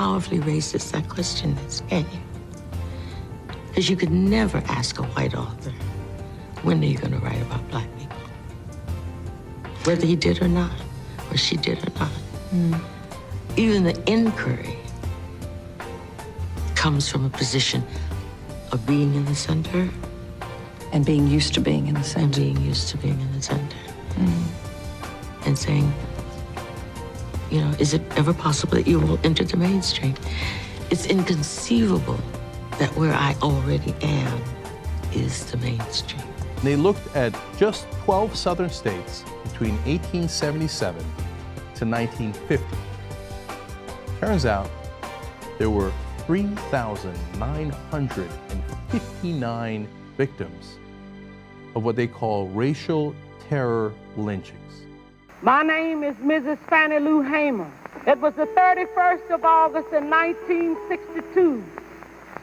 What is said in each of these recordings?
powerfully racist that question is, can you? Because you could never ask a white author, when are you going to write about black people? Whether he did or not, or she did or not. Even the inquiry comes from a position of being in the center. And being used to being in the center. And being used to being in the center. And saying, you know, is it ever possible that you will enter the mainstream? It's inconceivable that where I already am is the mainstream. They looked at just 12 southern states between 1877 to 1950. Turns out there were 3,959 victims of what they call racial terror lynchings. My name is Mrs. Fannie Lou Hamer. It was the 31st of August in 1962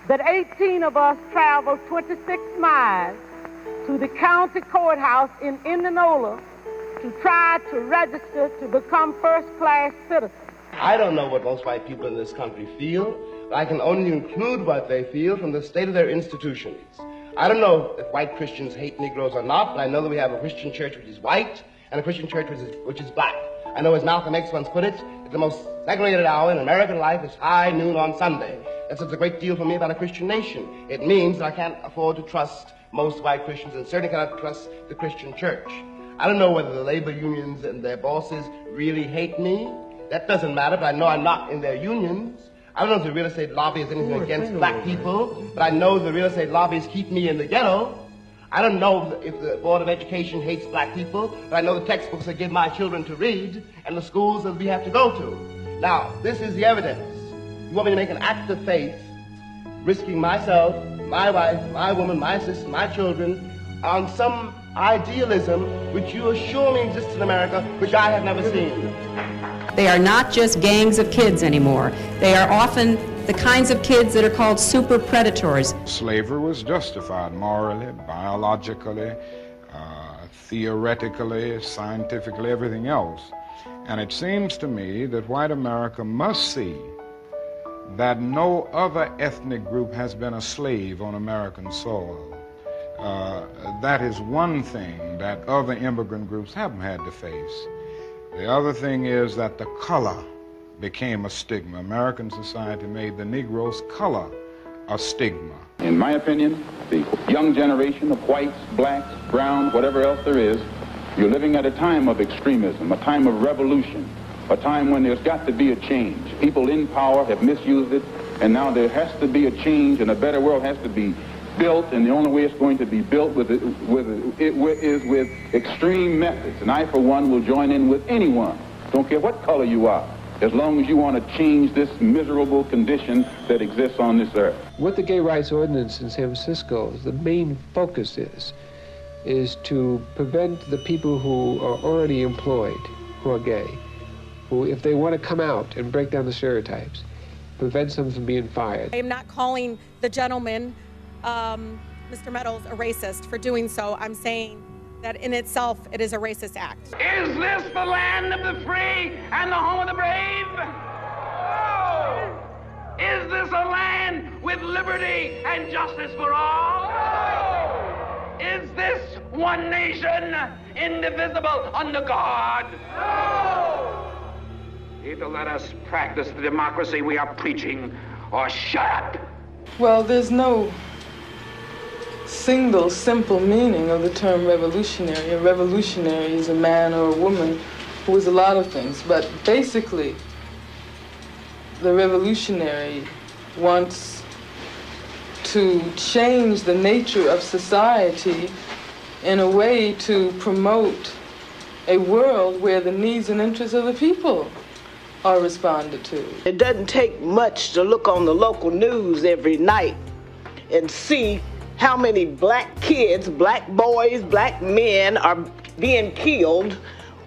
that 18 of us traveled 26 miles to the county courthouse in Indianola to try to register to become first-class citizens. I don't know what most white people in this country feel, but I can only include what they feel from the state of their institutions. I don't know if white Christians hate Negroes or not, but I know that we have a Christian church which is white and a Christian church which is black. I know, as Malcolm X once put it, that the most segregated hour in American life is high noon on Sunday. That says a great deal for me about a Christian nation. It means that I can't afford to trust most white Christians and certainly cannot trust the Christian church. I don't know whether the labor unions and their bosses really hate me. That doesn't matter, but I know I'm not in their unions. I don't know if the real estate lobby is anything against black people, but I know the real estate lobbies keep me in the ghetto. I don't know if the Board of Education hates black people, but I know the textbooks I give my children to read and the schools that we have to go to. Now, this is the evidence. You want me to make an act of faith, risking myself, my wife, my woman, my sister, my children, on some idealism which you assure me exists in America, which I have never seen. They are not just gangs of kids anymore. They are often the kinds of kids that are called super predators. Slavery was justified morally, biologically, theoretically, scientifically, everything else. And it seems to me that white America must see that no other ethnic group has been a slave on American soil. That is one thing that other immigrant groups haven't had to face. The other thing is that the color became a stigma. American society made the Negro's color a stigma. In my opinion, the young generation of whites, blacks, browns, whatever else there is, you're living at a time of extremism, a time of revolution, a time when there's got to be a change. People in power have misused it, and now there has to be a change, and a better world has to be built, and the only way it's going to be built is with extreme methods. And I, for one, will join in with anyone, don't care what color you are, as long as you want to change this miserable condition that exists on this earth. What the Gay Rights Ordinance in San Francisco, the main focus is to prevent the people who are already employed, who are gay, who, if they want to come out and break down the stereotypes, prevents them from being fired. I am not calling the gentleman, Mr. Meadows, a racist for doing so. I'm saying that in itself, it is a racist act. Is this the land of the free and the home of the brave? No. Is this a land with liberty and justice for all? No. Is this one nation, indivisible, under God? No. Either let us practice the democracy we are preaching, or shut up. Well, there's no single simple meaning of the term revolutionary. A revolutionary is a man or a woman who is a lot of things, but basically the revolutionary wants to change the nature of society in a way to promote a world where the needs and interests of the people are responded to. It doesn't take much to look on the local news every night and see how many black kids, black boys, black men are being killed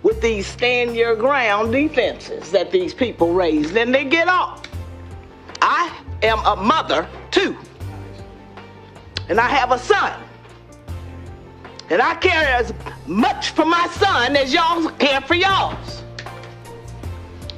with these stand your ground defenses that these people raise. Then they get off. I am a mother too, and I have a son. And I care as much for my son as y'all care for y'all's.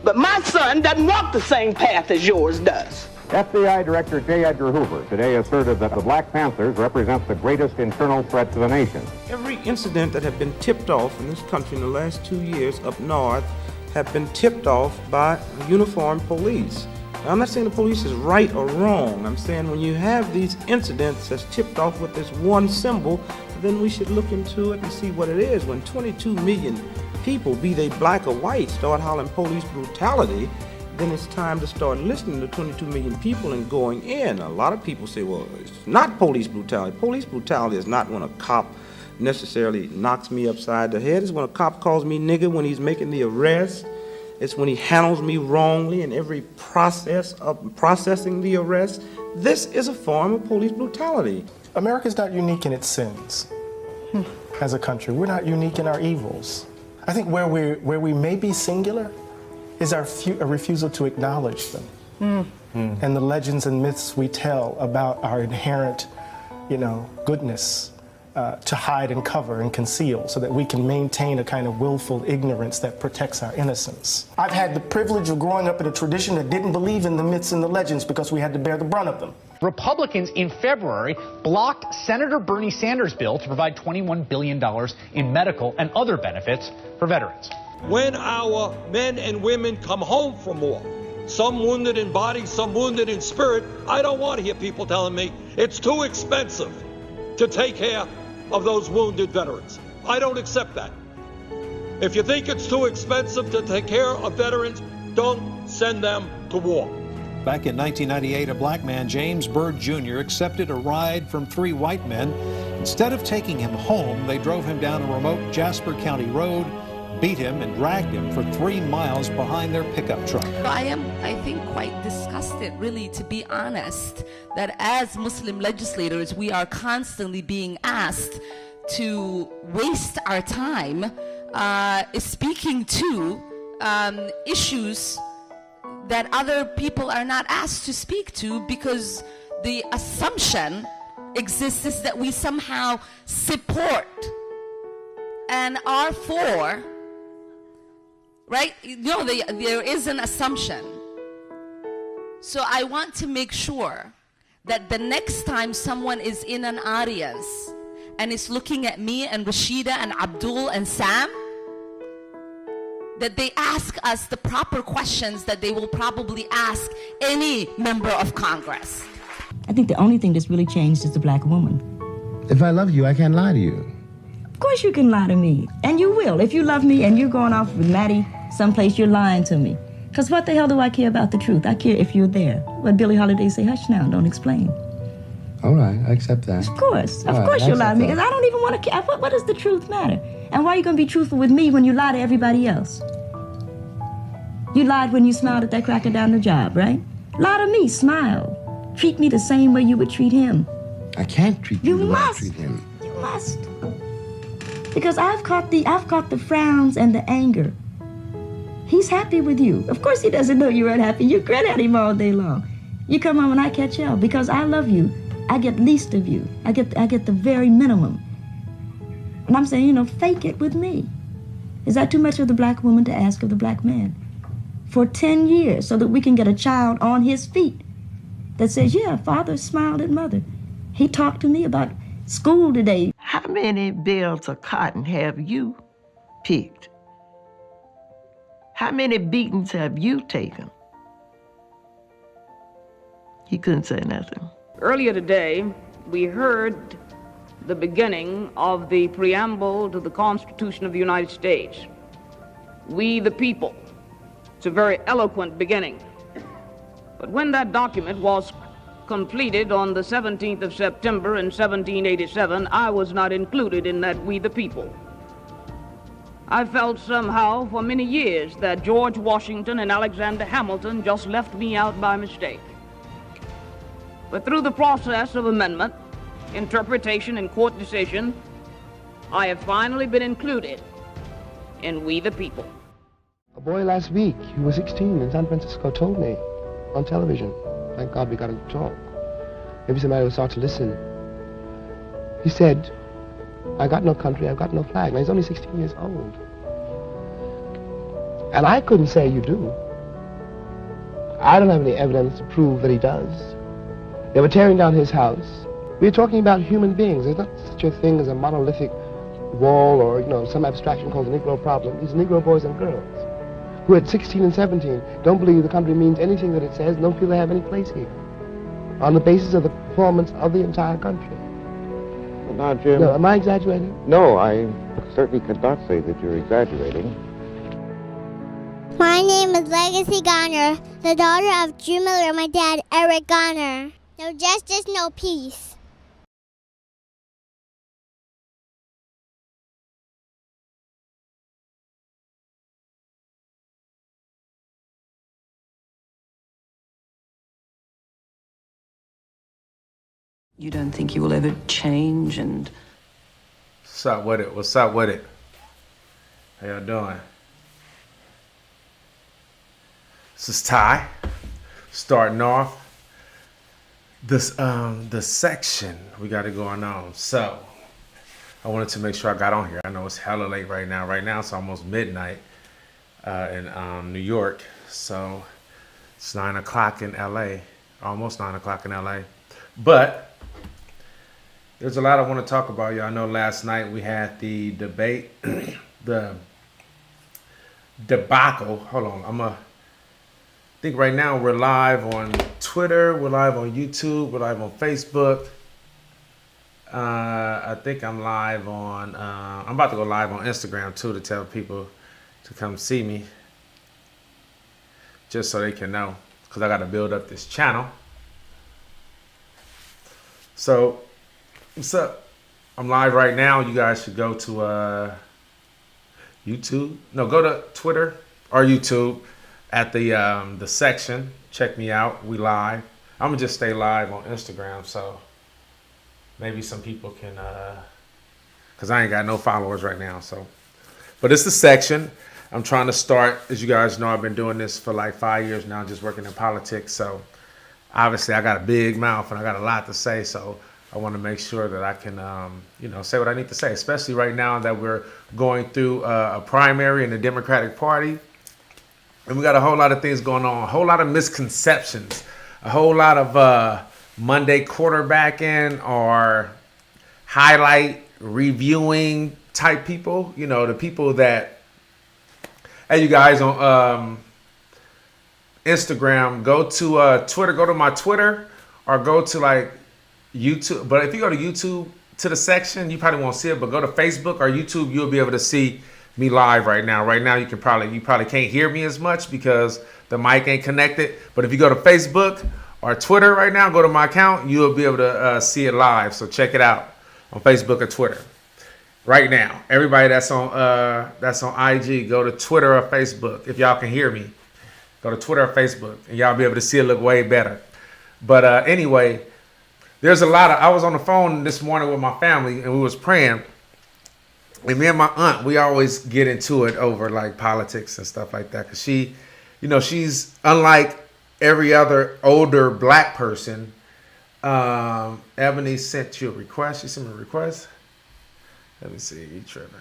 But my son doesn't walk the same path as yours does. FBI Director J. Edgar Hoover today asserted that the Black Panthers represent the greatest internal threat to the nation. Every incident that have been tipped off in this country in the last 2 years up north have been tipped off by uniformed police. Now, I'm not saying the police is right or wrong. I'm saying when you have these incidents that's tipped off with this one symbol, then we should look into it and see what it is. When 22 million people, be they black or white, start hollering police brutality, then it's time to start listening to 22 million people and going in. A lot of people say, well, it's not police brutality. Police brutality is not when a cop necessarily knocks me upside the head. It's when a cop calls me nigger when he's making the arrest. It's when he handles me wrongly in every process of processing the arrest. This is a form of police brutality. America's not unique in its sins as a country. We're not unique in our evils. I think where we may be singular is our refusal to acknowledge them. And the legends and myths we tell about our inherent, goodness to hide and cover and conceal so that we can maintain a kind of willful ignorance that protects our innocence. I've had the privilege of growing up in a tradition that didn't believe in the myths and the legends because we had to bear the brunt of them. Republicans in February blocked Senator Bernie Sanders' bill to provide $21 billion in medical and other benefits for veterans. When our men and women come home from war, some wounded in body, some wounded in spirit, I don't want to hear people telling me it's too expensive to take care of those wounded veterans. I don't accept that. If you think it's too expensive to take care of veterans, don't send them to war. Back in 1998, a black man, James Byrd Jr., accepted a ride from 3 white men. Instead of taking him home, they drove him down a remote Jasper County road, beat him and dragged him for 3 miles behind their pickup truck. I am, I think, quite disgusted, really, to be honest, that as Muslim legislators, we are constantly being asked to waste our time speaking to issues that other people are not asked to speak to, because the assumption exists is that we somehow support and are for, right? There is an assumption. So I want to make sure that the next time someone is in an audience and is looking at me and Rashida and Abdul and Sam, that they ask us the proper questions that they will probably ask any member of Congress. I think the only thing that's really changed is the black woman. If I love you, I can't lie to you. Of course you can lie to me, and you will. If you love me and you're going off with Maddie someplace, you're lying to me. Because what the hell do I care about the truth? I care if you're there. What Billie Holiday say, hush now, don't explain. All right, I accept that. Of course you'll lie to me, because I don't even want to care. What does the truth matter? And why are you going to be truthful with me when you lie to everybody else? You lied when you smiled at that cracker down the job, right? Lie to me, smile. Treat me the same way you would treat him. I can't treat you the way I must. treat him. You must. Because I've caught the frowns and the anger. He's happy with you. Of course he doesn't know you're unhappy. You grin at him all day long. You come home and I catch hell. Because I love you, I get least of you. I get the very minimum. And I'm saying, fake it with me. Is that too much of the black woman to ask of the black man? For 10 years, so that we can get a child on his feet that says, yeah, father smiled at mother. He talked to me about school today. How many bales of cotton have you picked? How many beatings have you taken? He couldn't say nothing. Earlier today, we heard the beginning of the preamble to the Constitution of the United States. We the people. It's a very eloquent beginning. But when that document was completed on the 17th of September in 1787, I was not included in that we the people. I felt somehow for many years that George Washington and Alexander Hamilton just left me out by mistake. But through the process of amendment, interpretation, and court decision, I have finally been included in we the people. A boy last week, he was 16 in San Francisco, told me on television. Thank God we got him to talk. Maybe somebody will start to listen. He said, I got no country, I've got no flag. Now he's only 16 years old. And I couldn't say you do. I don't have any evidence to prove that he does. They were tearing down his house. We're talking about human beings. There's not such a thing as a monolithic wall or, some abstraction called the Negro problem. These Negro boys and girls who at 16 and 17 don't believe the country means anything that it says, don't feel they have any place here on the basis of the performance of the entire country. Well, now, Jim... No, am I exaggerating? No, I certainly could not say that you're exaggerating. My name is Legacy Garner, the daughter of Drew Miller and my dad, Eric Garner. No justice, no peace. You don't think you will ever change and... What's up with it? What's up with it? How y'all doing? This is Ty, starting off this the section we got it going on. So I wanted to make sure I got on here. I know it's hella late right now. Right now it's almost midnight in New York. So it's 9 o'clock in LA, almost 9 o'clock in LA. But there's a lot I want to talk about. Y'all know last night we had the debate, the debacle. Hold on, I think right now we're live on Twitter, we're live on YouTube, we're live on Facebook. I think I'm live on, I'm about to go live on Instagram too to tell people to come see me. Just so they can know, because I got to build up this channel. So, what's up? I'm live right now. You guys should go to YouTube. No, go to Twitter or YouTube at the section. Check me out. We live. I'm gonna just stay live on Instagram, so maybe some people can, cause I ain't got no followers right now. So, but it's the section. I'm trying to start. As you guys know, I've been doing this for like 5 years now, just working in politics. So, obviously, I got a big mouth and I got a lot to say. So, I want to make sure that I can, say what I need to say, especially right now that we're going through a primary in the Democratic Party. And we got a whole lot of things going on, a whole lot of misconceptions, a whole lot of Monday quarterbacking or highlight reviewing type people. You know, the people that, hey, you guys on Instagram, go to Twitter, go to my Twitter or go to like YouTube. But if you go to YouTube to the section, you probably won't see it, but go to Facebook or YouTube, you'll be able to see me live right now. Right now, you probably can't hear me as much because the mic ain't connected. But if you go to Facebook or Twitter right now, go to my account, you'll be able to see it live. So check it out on Facebook or Twitter right now. Everybody that's on IG, go to Twitter or Facebook. If y'all can hear me, go to Twitter or Facebook, and y'all be able to see it look way better. But anyway, there's a lot of. I was on the phone this morning with my family, and we was praying. And me and my aunt, we always get into it over like politics and stuff like that. Cause she, she's unlike every other older black person. Ebony sent you a request. She sent me a request. Let me see. You tripping?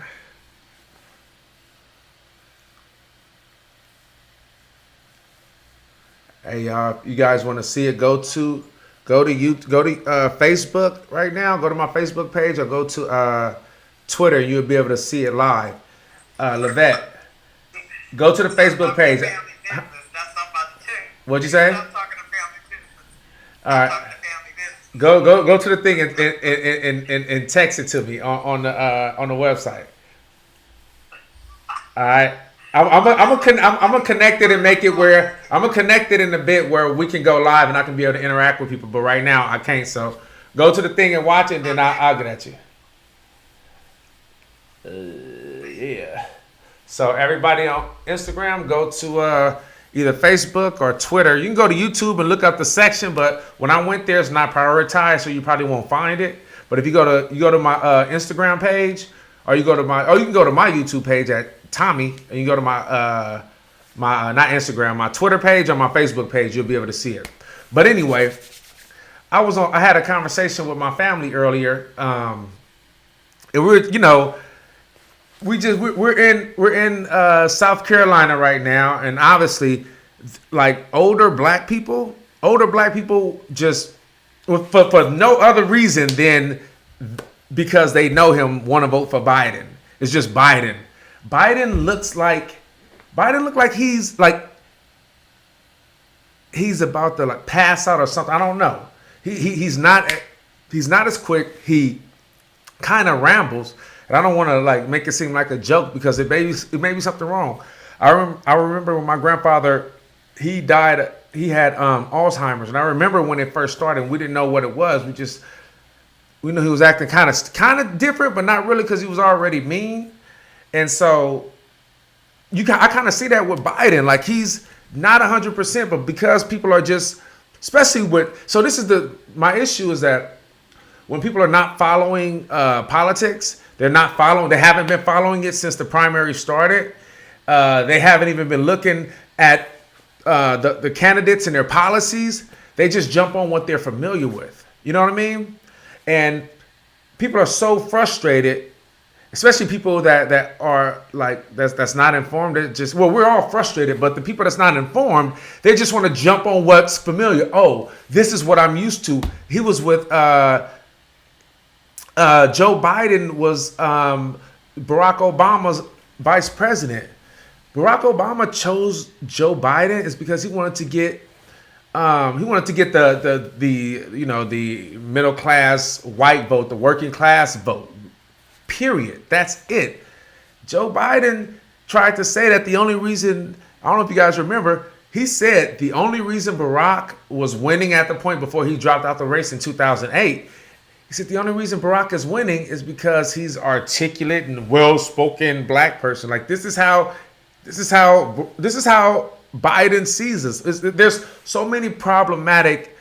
Hey y'all, if you guys want to see it, go to Facebook right now. Go to my Facebook page or go to Twitter, you'll be able to see it live. Levette, go to the Facebook page. What'd you say? All right. Go to the thing and text it to me on the website. All right. I'm gonna connect it and make it where I'm gonna connect it in a bit where we can go live and I can be able to interact with people. But right now I can't. So go to the thing and watch it, and then I'll get at you. Yeah. So everybody on Instagram, go to either Facebook or Twitter. You can go to YouTube and look up the section, but when I went there, it's not prioritized, so you probably won't find it. But if you go to my Instagram page, or you can go to my YouTube page at Tommy, and you go to my not Instagram, my Twitter page or my Facebook page, you'll be able to see it. But anyway, I had a conversation with my family earlier. And we're in South Carolina right now, and obviously like older black people just for no other reason than because they know him want to vote for Biden. It's just Biden. Biden looked like he's about to like pass out or something. I don't know. He's not as quick. He kind of rambles, and I don't want to like make it seem like a joke because it may be something wrong. I remember when my grandfather, he died. He had Alzheimer's, and I remember when it first started. We didn't know what it was. We knew he was acting kind of different, but not really because he was already mean. And so I kind of see that with Biden. Like he's not 100%, but because people are just, especially with. So this is my issue is that when people are not following politics, they haven't been following it since the primary started. They haven't even been looking at the candidates and their policies. They just jump on what they're familiar with. You know what I mean? And people are so frustrated, especially people that are like that's not informed. We're all frustrated, but the people that's not informed, they just want to jump on what's familiar. Oh, this is what I'm used to. He was with Joe Biden was Barack Obama's vice president. Barack Obama chose Joe Biden is because he wanted to get the middle class white vote, the working class vote. Period. That's it. Joe Biden tried to say that the only reason, I don't know if you guys remember, he said the only reason Barack was winning at the point before he dropped out the race in 2008. He said the only reason Barack is winning is because he's articulate and well-spoken black person. Like this is how Biden sees us. There's so many problematic.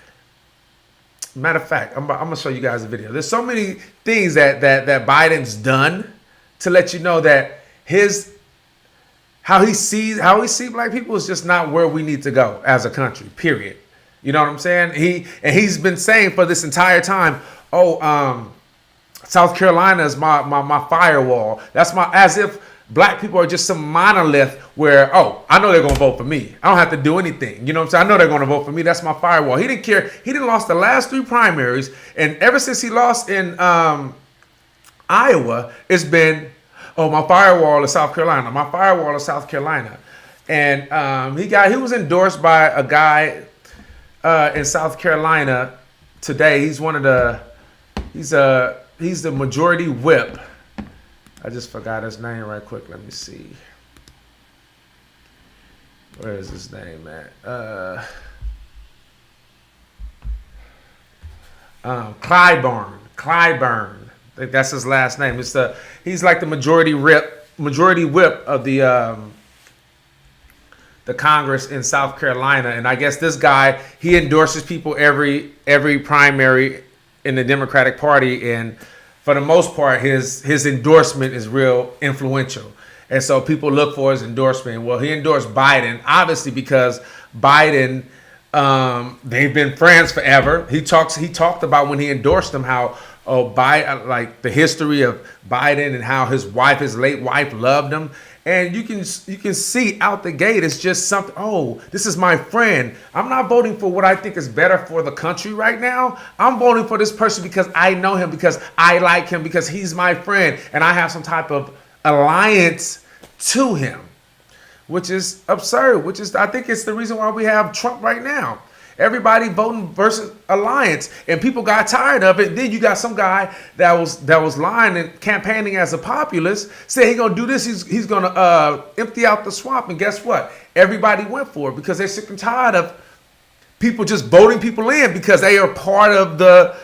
Matter of fact, I'm gonna show you guys a video. There's so many things that Biden's done to let you know that how he sees black people is just not where we need to go as a country. Period. You know what I'm saying? He's been saying for this entire time, South Carolina is my firewall. That's as if black people are just some monolith where, I know they're going to vote for me. I don't have to do anything. You know what I'm saying? I know they're going to vote for me. That's my firewall. He didn't care. He didn't lost the last 3 primaries. And ever since he lost in Iowa, it's been, my firewall is South Carolina. My firewall is South Carolina. And he was endorsed by a guy in South Carolina today. He's the majority whip. I just forgot his name right quick. Let me see. Where is his name at? Clyburn. I think that's his last name. He's like the majority whip of the Congress in South Carolina. And I guess this guy, he endorses people every primary in the Democratic Party, and for the most part, his endorsement is real influential. And so people look for his endorsement. Well, he endorsed Biden, obviously, because Biden, they've been friends forever. He talked about when he endorsed him how, Biden, like the history of Biden and how his late wife loved him. And you can see out the gate, it's just something, this is my friend. I'm not voting for what I think is better for the country right now. I'm voting for this person because I know him, because I like him, because he's my friend, and I have some type of alliance to him, which is absurd, I think it's the reason why we have Trump right now. Everybody voting versus alliance, and people got tired of it. Then you got some guy that was lying and campaigning as a populist, said he's gonna do this. He's gonna empty out the swamp, and guess what? Everybody went for it because they're sick and tired of people just voting people in because they are part of the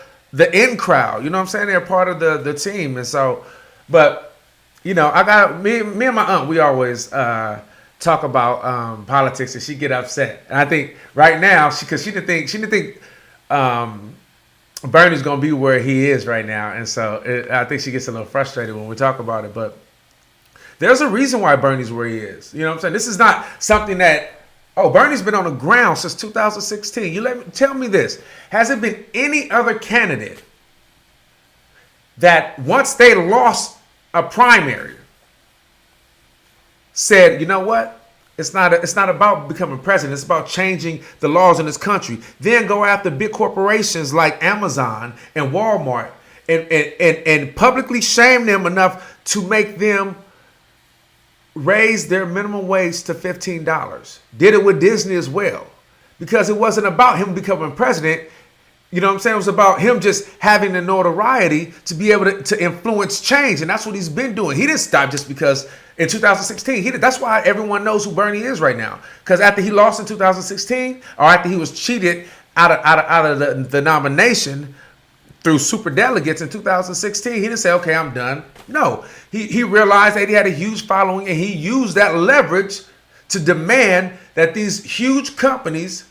in crowd. You know what I'm saying? They're part of the team, and so, but I got me and my aunt. We always talk about politics, and she get upset. And I think right now, because she didn't think Bernie's gonna be where he is right now, and so I think she gets a little frustrated when we talk about it. But there's a reason why Bernie's where he is. You know what I'm saying? This is not something that Bernie's been on the ground since 2016. Tell me this: has it been any other candidate that once they lost a primary said, you know what, It's not about becoming president. It's about changing the laws in this country. Then go after big corporations like Amazon and Walmart and publicly shame them enough to make them raise their minimum wage to $15. Did it with Disney as well. Because it wasn't about him becoming president. You know what I'm saying? It was about him just having the notoriety to be able to influence change. And that's what he's been doing. He didn't stop just because in 2016, that's why everyone knows who Bernie is right now. Because after he lost in 2016, or after he was cheated out of the nomination through super delegates in 2016, he didn't say, okay, I'm done. No, he realized that he had a huge following, and he used that leverage to demand that these huge companies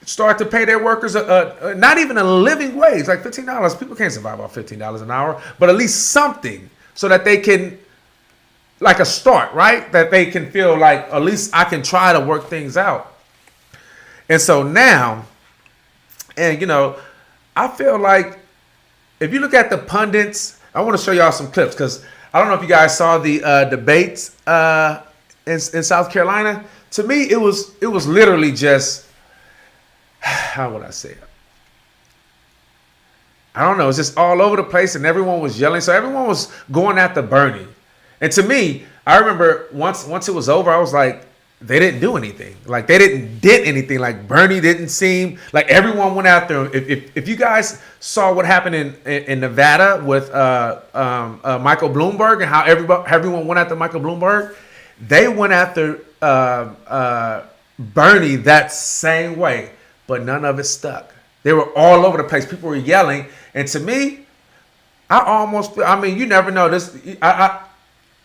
start to pay their workers not even a living wage, like $15. People can't survive off $15 an hour, but at least something so that they can, like a start, right? That they can feel like, at least I can try to work things out. And so now, and you know, I feel like if you look at the pundits, I want to show y'all some clips because I don't know if you guys saw the debates in South Carolina. To me, it was literally just, how would I say it? I don't know. It's just all over the place, and everyone was yelling. So everyone was going after Bernie. And to me, I remember once it was over, I was like, they didn't do anything. Like they did anything. Like Bernie didn't seem like everyone went after him. If you guys saw what happened in Nevada with Michael Bloomberg and how everyone went after Michael Bloomberg, they went after Bernie that same way, but none of it stuck. They were all over the place. People were yelling, and to me, I mean, you never know this.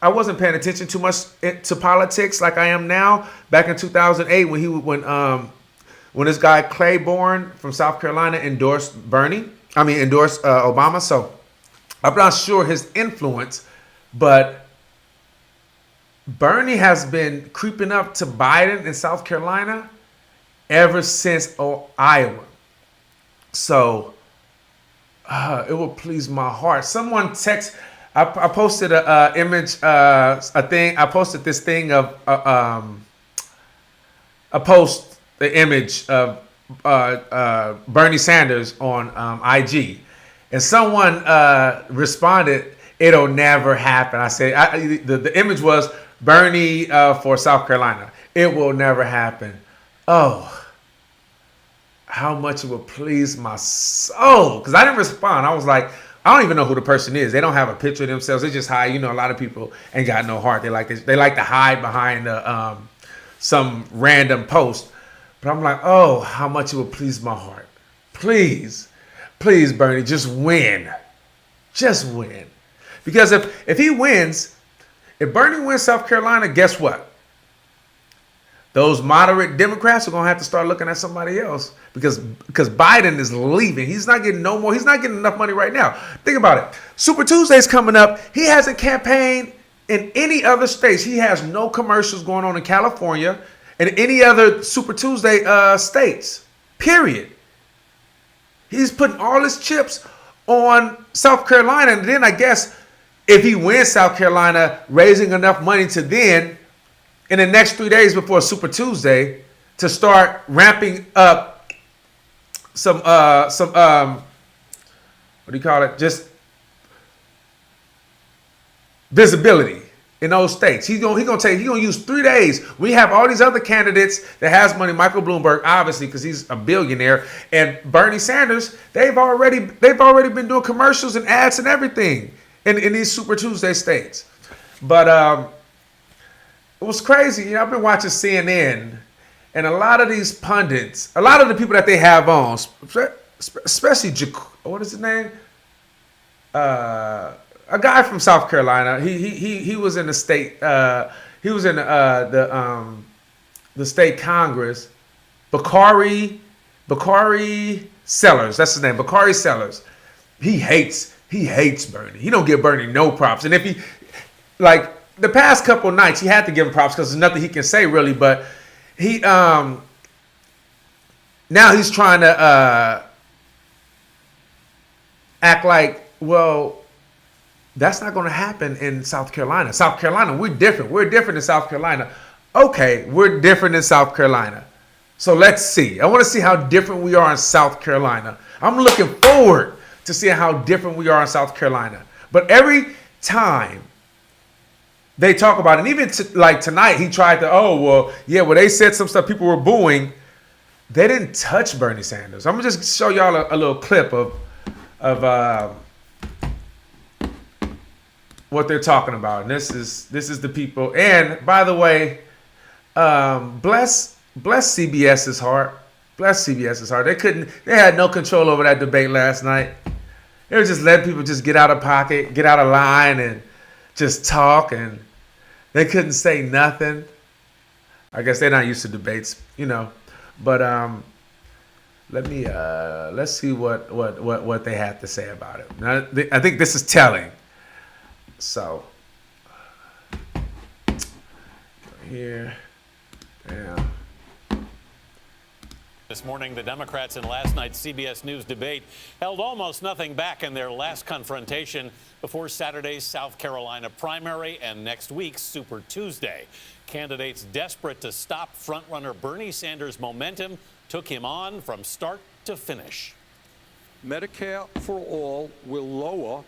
I wasn't paying attention too much to politics like I am now. Back in 2008, when this guy Claiborne from South Carolina endorsed Obama. So I'm not sure his influence, but Bernie has been creeping up to Biden in South Carolina ever since Iowa. So it will please my heart. Someone text. I posted a image, a thing. I posted this thing of the image of Bernie Sanders on IG, and someone responded, "It'll never happen." I said, the image was Bernie for South Carolina. It will never happen. Oh, how much it would please my soul, because I didn't respond. I was like, I don't even know who the person is. They don't have a picture of themselves. They just hide. You know, a lot of people ain't got no heart. They like to hide behind some random post. But I'm like, oh, how much it would please my heart. Please, Bernie, just win. Just win. Because if he wins, if Bernie wins South Carolina, guess what? Those moderate Democrats are going to have to start looking at somebody else because Biden is leaving. He's not getting no more. He's not getting enough money right now. Think about it. Super Tuesday's coming up. He hasn't campaigned in any other states. He has no commercials going on in California and any other Super Tuesday states, period. He's putting all his chips on South Carolina. And then I guess if he wins South Carolina, raising enough money to then, in the next 3 days before Super Tuesday, to start ramping up some what do you call it? Just visibility in those states. He's gonna use 3 days. We have all these other candidates that has money. Michael Bloomberg, obviously, because he's a billionaire, and Bernie Sanders. They've already been doing commercials and ads and everything in these Super Tuesday states. But it was crazy. You know, I've been watching CNN, and a lot of these pundits, a lot of the people that they have on, especially what is his name? A guy from South Carolina. He was in the state. He was in the state Congress. Bakari Sellers. That's his name. Bakari Sellers. He hates Bernie. He don't give Bernie no props. And if he the past couple of nights, he had to give him props because there's nothing he can say really. But he now he's trying to act like, well, that's not going to happen in South Carolina. South Carolina, we're different. We're different in South Carolina. okay, we're different in South Carolina. So let's see. I want to see how different we are in South Carolina. I'm looking forward to seeing how different we are in South Carolina. But every time they talk about it, and even like tonight, he tried to, they said some stuff, people were booing. They didn't touch Bernie Sanders. I'm going to just show y'all a little clip of what they're talking about. And this is the people. And by the way, bless CBS's heart. Bless CBS's heart. They had no control over that debate last night. They were just letting people just get out of pocket, get out of line, and just talk, and they couldn't say nothing. I guess they're not used to debates, But let's see what they have to say about it. Now, I think this is telling. So here, yeah. This morning, the Democrats in last night's CBS News debate held almost nothing back in their last confrontation before Saturday's South Carolina primary and next week's Super Tuesday. Candidates desperate to stop frontrunner Bernie Sanders' momentum took him on from start to finish. Medicare for all will lower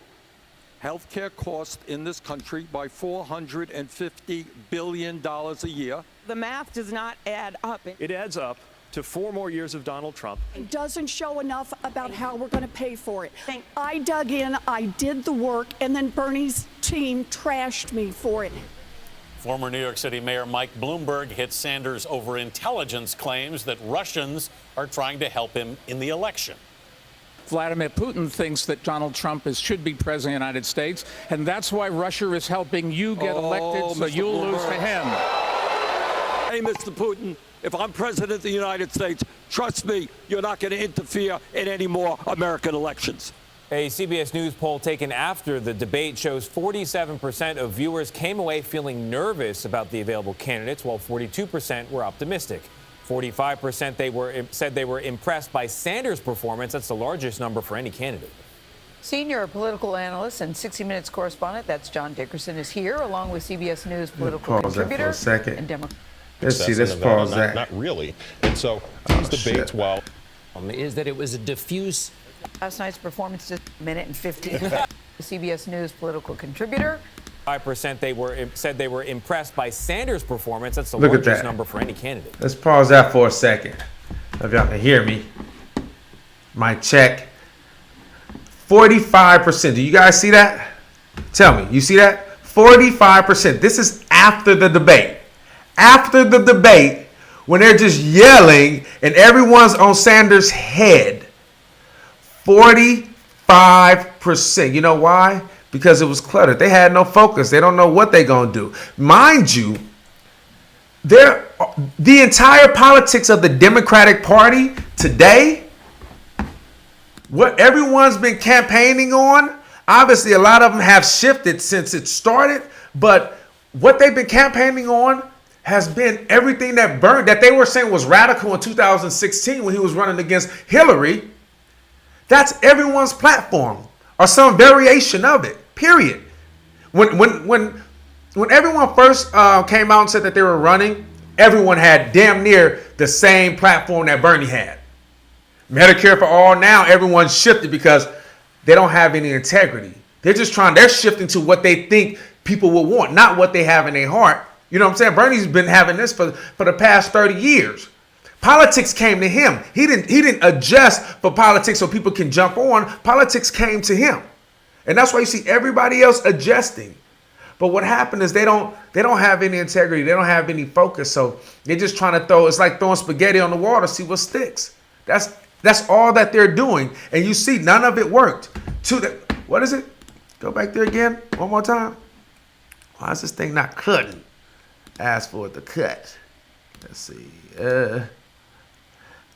health care costs in this country by $450 billion a year. The math does not add up. It adds up to 4 more years of Donald Trump. It doesn't show enough about how we're going to pay for it. I dug in, I did the work, and then Bernie's team trashed me for it. Former New York City Mayor Mike Bloomberg hit Sanders over intelligence claims that Russians are trying to help him in the election. Vladimir Putin thinks that Donald Trump should be president of the United States, and that's why Russia is helping you get elected, so you'll lose to him. Hey, Mr. Putin, if I'm president of the United States, trust me, you're not going to interfere in any more American elections. A CBS News poll taken after the debate shows 47% of viewers came away feeling nervous about the available candidates, while 42% were optimistic. 45% said they were impressed by Sanders' performance. That's the largest number for any candidate. Senior political analyst and 60 Minutes correspondent, that's John Dickerson, is here, along with CBS News political contributor. Pause that for a second. And Democrat. Let's see, let's pause that. Not really. And so these debates, while is that it was a diffuse. Last night's performance is a minute and 15. CBS News political contributor. 5% said they were impressed by Sanders' performance. That's the Look at largest that. number for any candidate. Let's pause that for a second. If y'all can hear me. Mic check. 45%. Do you guys see that? Tell me. You see that? 45%. This is after the debate. After the debate, when they're just yelling and everyone's on Sanders' head. 45%. You know why? Because it was cluttered. They had no focus. They don't know what they're going to do. Mind you, the entire politics of the Democratic Party today, what everyone's been campaigning on, obviously a lot of them have shifted since it started, but what they've been campaigning on has been everything that they were saying was radical in 2016 when he was running against Hillary. That's everyone's platform or some variation of it, period. When everyone first came out and said that they were running, everyone had damn near the same platform that Bernie had. Medicare for all, now everyone's shifted because they don't have any integrity. They're shifting to what they think people will want, not what they have in their heart. You know what I'm saying? Bernie's been having this for the past 30 years. Politics came to him. He didn't adjust for politics so people can jump on. Politics came to him. And that's why you see everybody else adjusting. But what happened is they don't have any integrity. They don't have any focus. So they're just trying to it's like throwing spaghetti on the wall to see what sticks. That's all that they're doing. And you see, none of it worked. What is it? Go back there again. One more time. Why is this thing not cutting? Ask for it to cut. Let's see.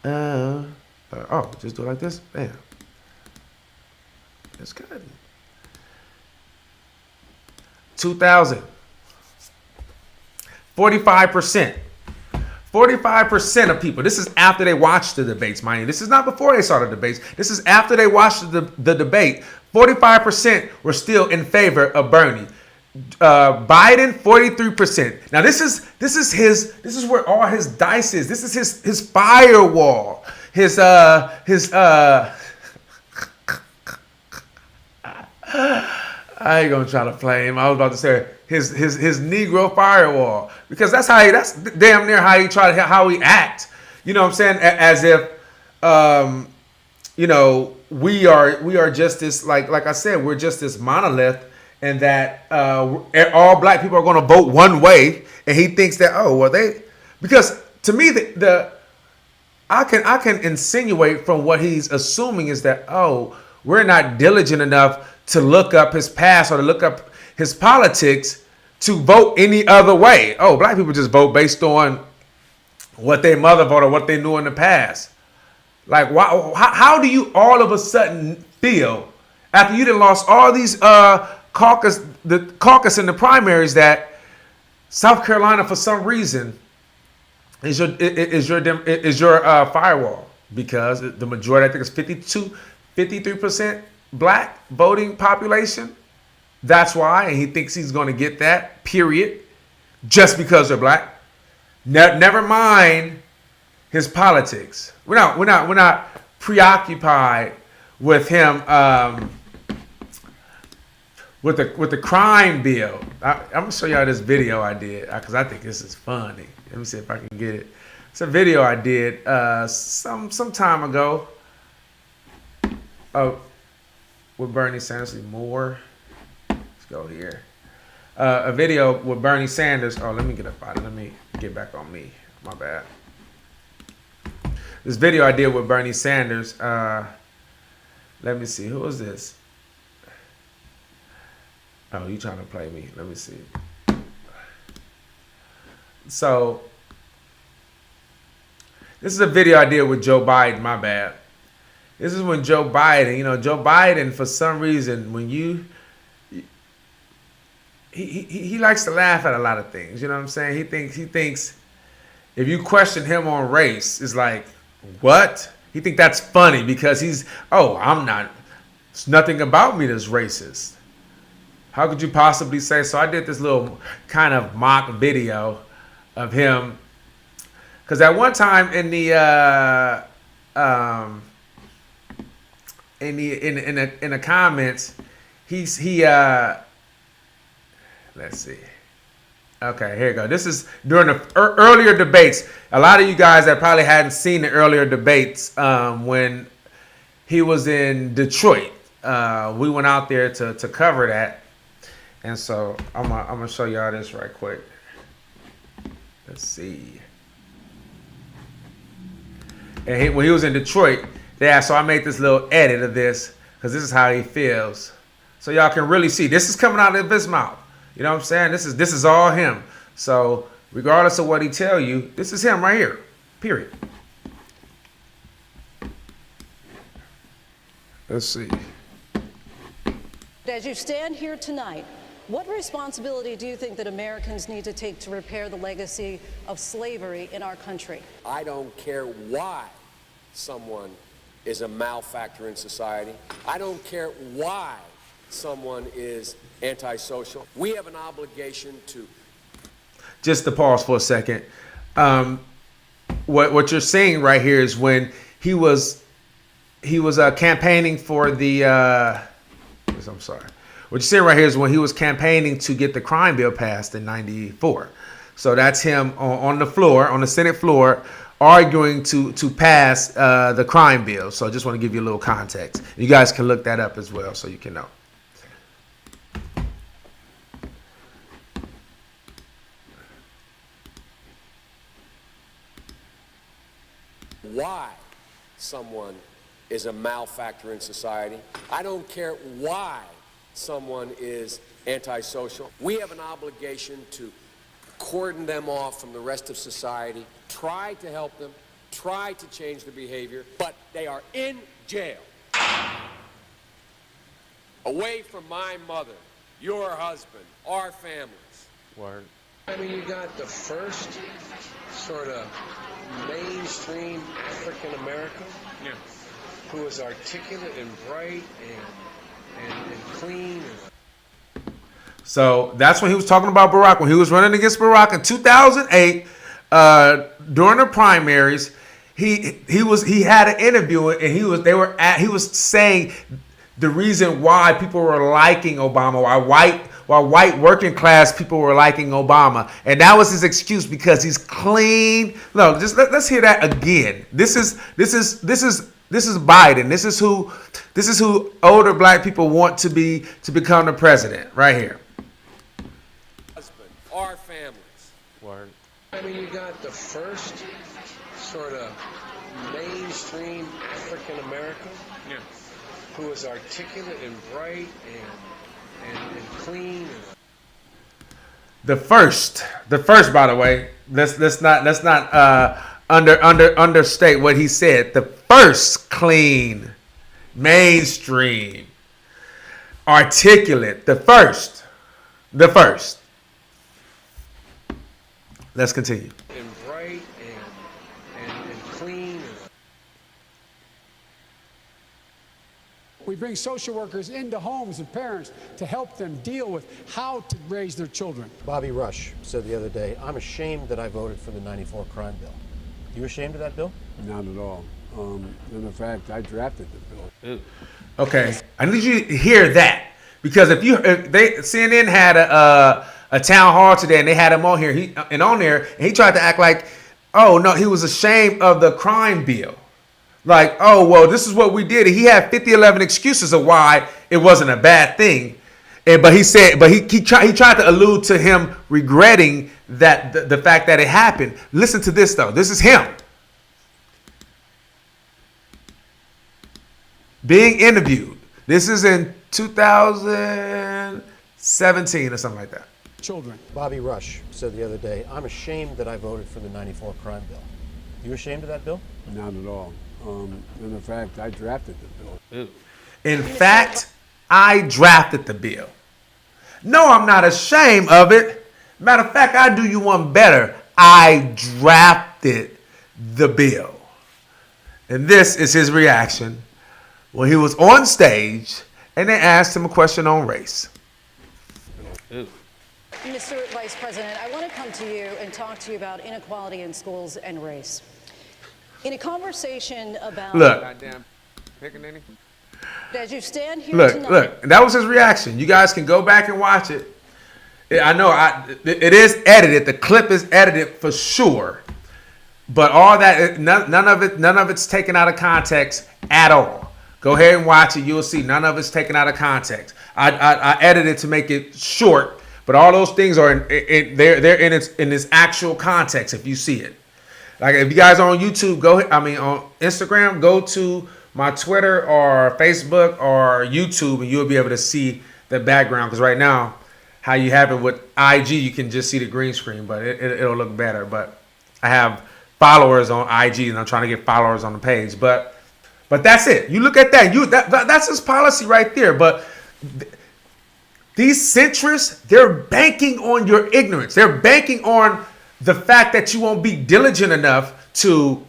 Just do it like this. Bam. It's good. 2000. 45%. 45% of people. This is after they watched the debates, mind you. This is not before they saw the debates. This is after they watched the debate. 45% were still in favor of Bernie. Biden 43%. Now this is where all his dice is. This is his firewall. I ain't gonna try to play him. I was about to say his Negro firewall, because that's damn near how he acts. You know what I'm saying? As if you know, we are just this, like I said, we're just this monolith, and that all black people are going to vote one way, and he thinks that because to me I can insinuate from what he's assuming is that we're not diligent enough to look up his past or to look up his politics to vote any other way. Black people just vote based on what their mother voted or what they knew in the past. Like, how do you all of a sudden feel after you done lost all these caucus in the primaries that South Carolina for some reason is your firewall? Because the majority, I think it's 53% black voting population. That's why, and he thinks he's going to get that, period, just because they're black. Never mind his politics. We're not preoccupied with him with the crime bill. I'm gonna show y'all this video I did because I think this is funny. Let me see if I can get it. It's a video I did some time ago with Bernie Sanders. More. Let's go here. A video with Bernie Sanders. Let me get up out of it. Let me get back on me. My bad. This video I did with Bernie Sanders. Let me see. Who is this? Oh, you trying to play me? Let me see. So, this is a video I did with Joe Biden. My bad. This is when Joe Biden, for some reason, when he likes to laugh at a lot of things. You know what I'm saying? He thinks if you question him on race, it's like, what? He think that's funny because I'm not. It's nothing about me that's racist. How could you possibly say so? I did this little kind of mock video of him because at one time in the comments, let's see. Okay, here you go. This is during the earlier debates. A lot of you guys that probably hadn't seen the earlier debates when he was in Detroit. We went out there to cover that. And so I'm gonna show y'all this right quick. Let's see. And when he was in Detroit, so I made this little edit of this because this is how he feels. So y'all can really see. This is coming out of his mouth. You know what I'm saying? This is all him. So regardless of what he tell you, this is him right here. Period. Let's see. As you stand here tonight, what responsibility do you think that Americans need to take to repair the legacy of slavery in our country? I don't care why someone is a malefactor in society. I don't care why someone is antisocial. We have an obligation to... Just to pause for a second. What you're seeing right here is when he was campaigning for the... I'm sorry. What you're seeing right here is when he was campaigning to get the crime bill passed in '94. So that's him on the floor, on the Senate floor, arguing to pass the crime bill. So I just want to give you a little context. You guys can look that up as well so you can know. Why someone is a malefactor in society. I don't care why someone is antisocial. We have an obligation to cordon them off from the rest of society, try to help them, try to change their behavior, but they are in jail. Away from my mother, your husband, our families. Word. I mean, you got the first sort of mainstream African American who is articulate and bright and clean. So that's when he was talking about Barack. When he was running against Barack in 2008 during the primaries, he had an interview and he was saying the reason why people were liking Obama, why white working class people were liking Obama, and that was his excuse because he's clean. No, just let's hear that again. This is Biden. This is who older black people want to become the president right here. Our families. Word. I mean, you got the first sort of mainstream African American who is articulate and bright and clean. The first, by the way, let's not understate what he said. The first clean, mainstream, articulate. The first. Let's continue. And bright and clean. We bring social workers into homes of parents to help them deal with how to raise their children. Bobby Rush said the other day, I'm ashamed that I voted for the 94 crime bill. You ashamed of that bill? Not at all. In fact, I drafted the bill. Okay, I need you to hear that because CNN had a town hall today and they had him on here. He tried to act like, oh no, he was ashamed of the crime bill. Like, oh, well, this is what we did. He had 11 excuses of why it wasn't a bad thing. But he tried to allude to him regretting that the fact that it happened. Listen to this, though. This is him being interviewed. This is in 2017 or something like that. Children. Bobby Rush said the other day, I'm ashamed that I voted for the 94 crime bill. You ashamed of that bill? Not at all. In fact, I drafted the bill. In fact, I drafted the bill. No, I'm not ashamed of it. Matter of fact, I do you one better. I drafted the bill. And this is his reaction when he was on stage and they asked him a question on race. Mr. Vice President, I want to come to you and talk to you about inequality in schools and race. In a conversation about... Goddamn pickaninny. As you stand here tonight... Look, that was his reaction. You guys can go back and watch it. I know it is edited. The clip is edited for sure. But all that, none of it's taken out of context at all. Go ahead and watch it. You'll see none of it's taken out of context. I edited to make it short, but all those things are they're in its actual context if you see it. Like if you guys are on YouTube, on Instagram, go to my Twitter or Facebook or YouTube and you'll be able to see the background. Because right now, how you have it with IG, you can just see the green screen, but it'll look better. But I have followers on IG and I'm trying to get followers on the page. But that's it. You look at that. That's his policy right there. But these centrists, they're banking on your ignorance. They're banking on the fact that you won't be diligent enough to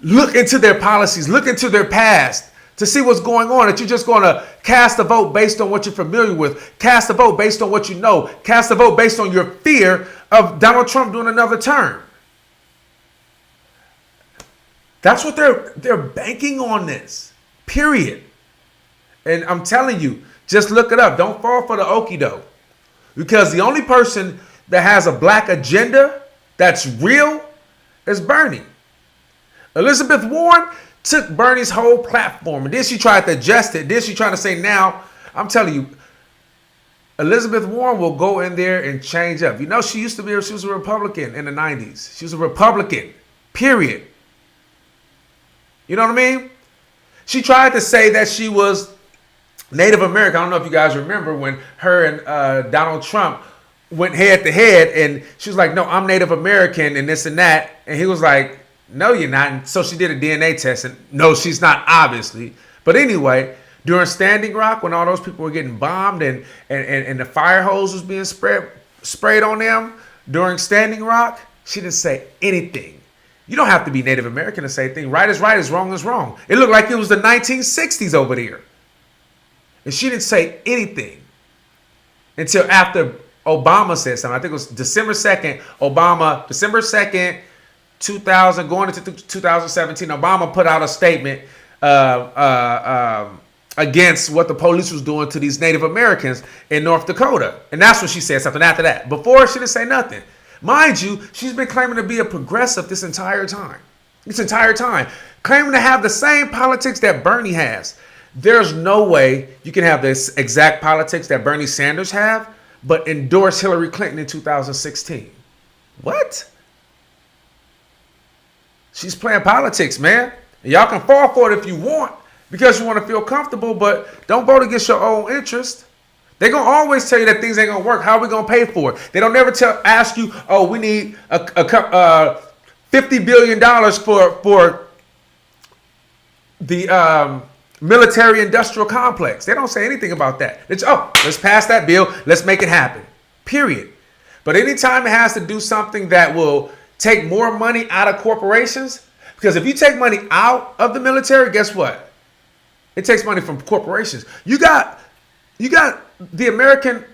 look into their policies, look into their past, to see what's going on, that you're just going to cast a vote based on what you're familiar with, cast a vote based on what you know, cast a vote based on your fear of Donald Trump doing another term. That's what they're banking on this, period. And I'm telling you, just look it up. Don't fall for the okie doke. Because the only person that has a black agenda that's real is Bernie. Elizabeth Warren took Bernie's whole platform and then she tried to adjust it. Then she tried to say now, I'm telling you, Elizabeth Warren will go in there and change up. You know, she was a Republican in the 90s. She was a Republican, period. You know what I mean? She tried to say that she was Native American. I don't know if you guys remember when her and Donald Trump went head to head and she was like, no, I'm Native American and this and that. And he was like, no, you're not. And so she did a DNA test and no, she's not, obviously. But anyway, during Standing Rock, when all those people were getting bombed and the fire hose was being sprayed on them during Standing Rock, she didn't say anything. You don't have to be Native American to say anything. Right is right, is wrong is wrong. It looked like it was the 1960s over there. And she didn't say anything. until after Obama said something. I think it was December 2nd, December 2nd, 2000, going into 2017, Obama put out a statement against what the police was doing to these Native Americans in North Dakota. And that's when she said something after that. Before, she didn't say nothing. Mind you, she's been claiming to be a progressive this entire time. Claiming to have the same politics that Bernie has. There's no way you can have this exact politics that Bernie Sanders have, but endorse Hillary Clinton in 2016. What? She's playing politics, man. And y'all can fall for it if you want, because you want to feel comfortable, but don't vote against your own interest. They're going to always tell you that things ain't going to work. How are we going to pay for it? They don't never ask you, oh, we need $50 billion for the military-industrial complex. They don't say anything about that. It's, oh, let's pass that bill. Let's make it happen. Period. But anytime it has to do something that will take more money out of corporations, because if you take money out of the military, guess what? It takes money from corporations. You got the American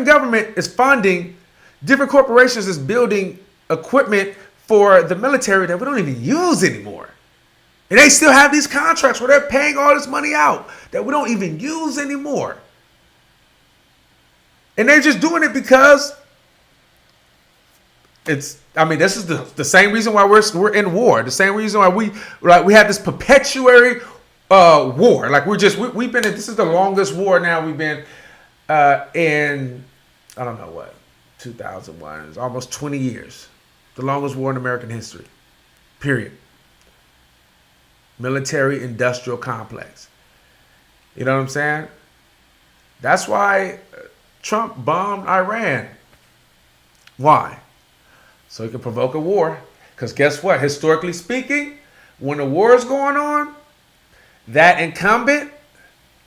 government is funding different corporations is building equipment for the military that we don't even use anymore. And they still have these contracts where they're paying all this money out that we don't even use anymore. And they're just doing it because this is the same reason why we're in war. The same reason why we have this perpetuary war. Like we've been in, this is the longest war now we've been in, I don't know what, 2001. It's almost 20 years. The longest war in American history. Period. Military industrial complex. You know what I'm saying? That's why Trump bombed Iran. Why? So he can provoke a war. Because guess what? Historically speaking, when a war is going on, that incumbent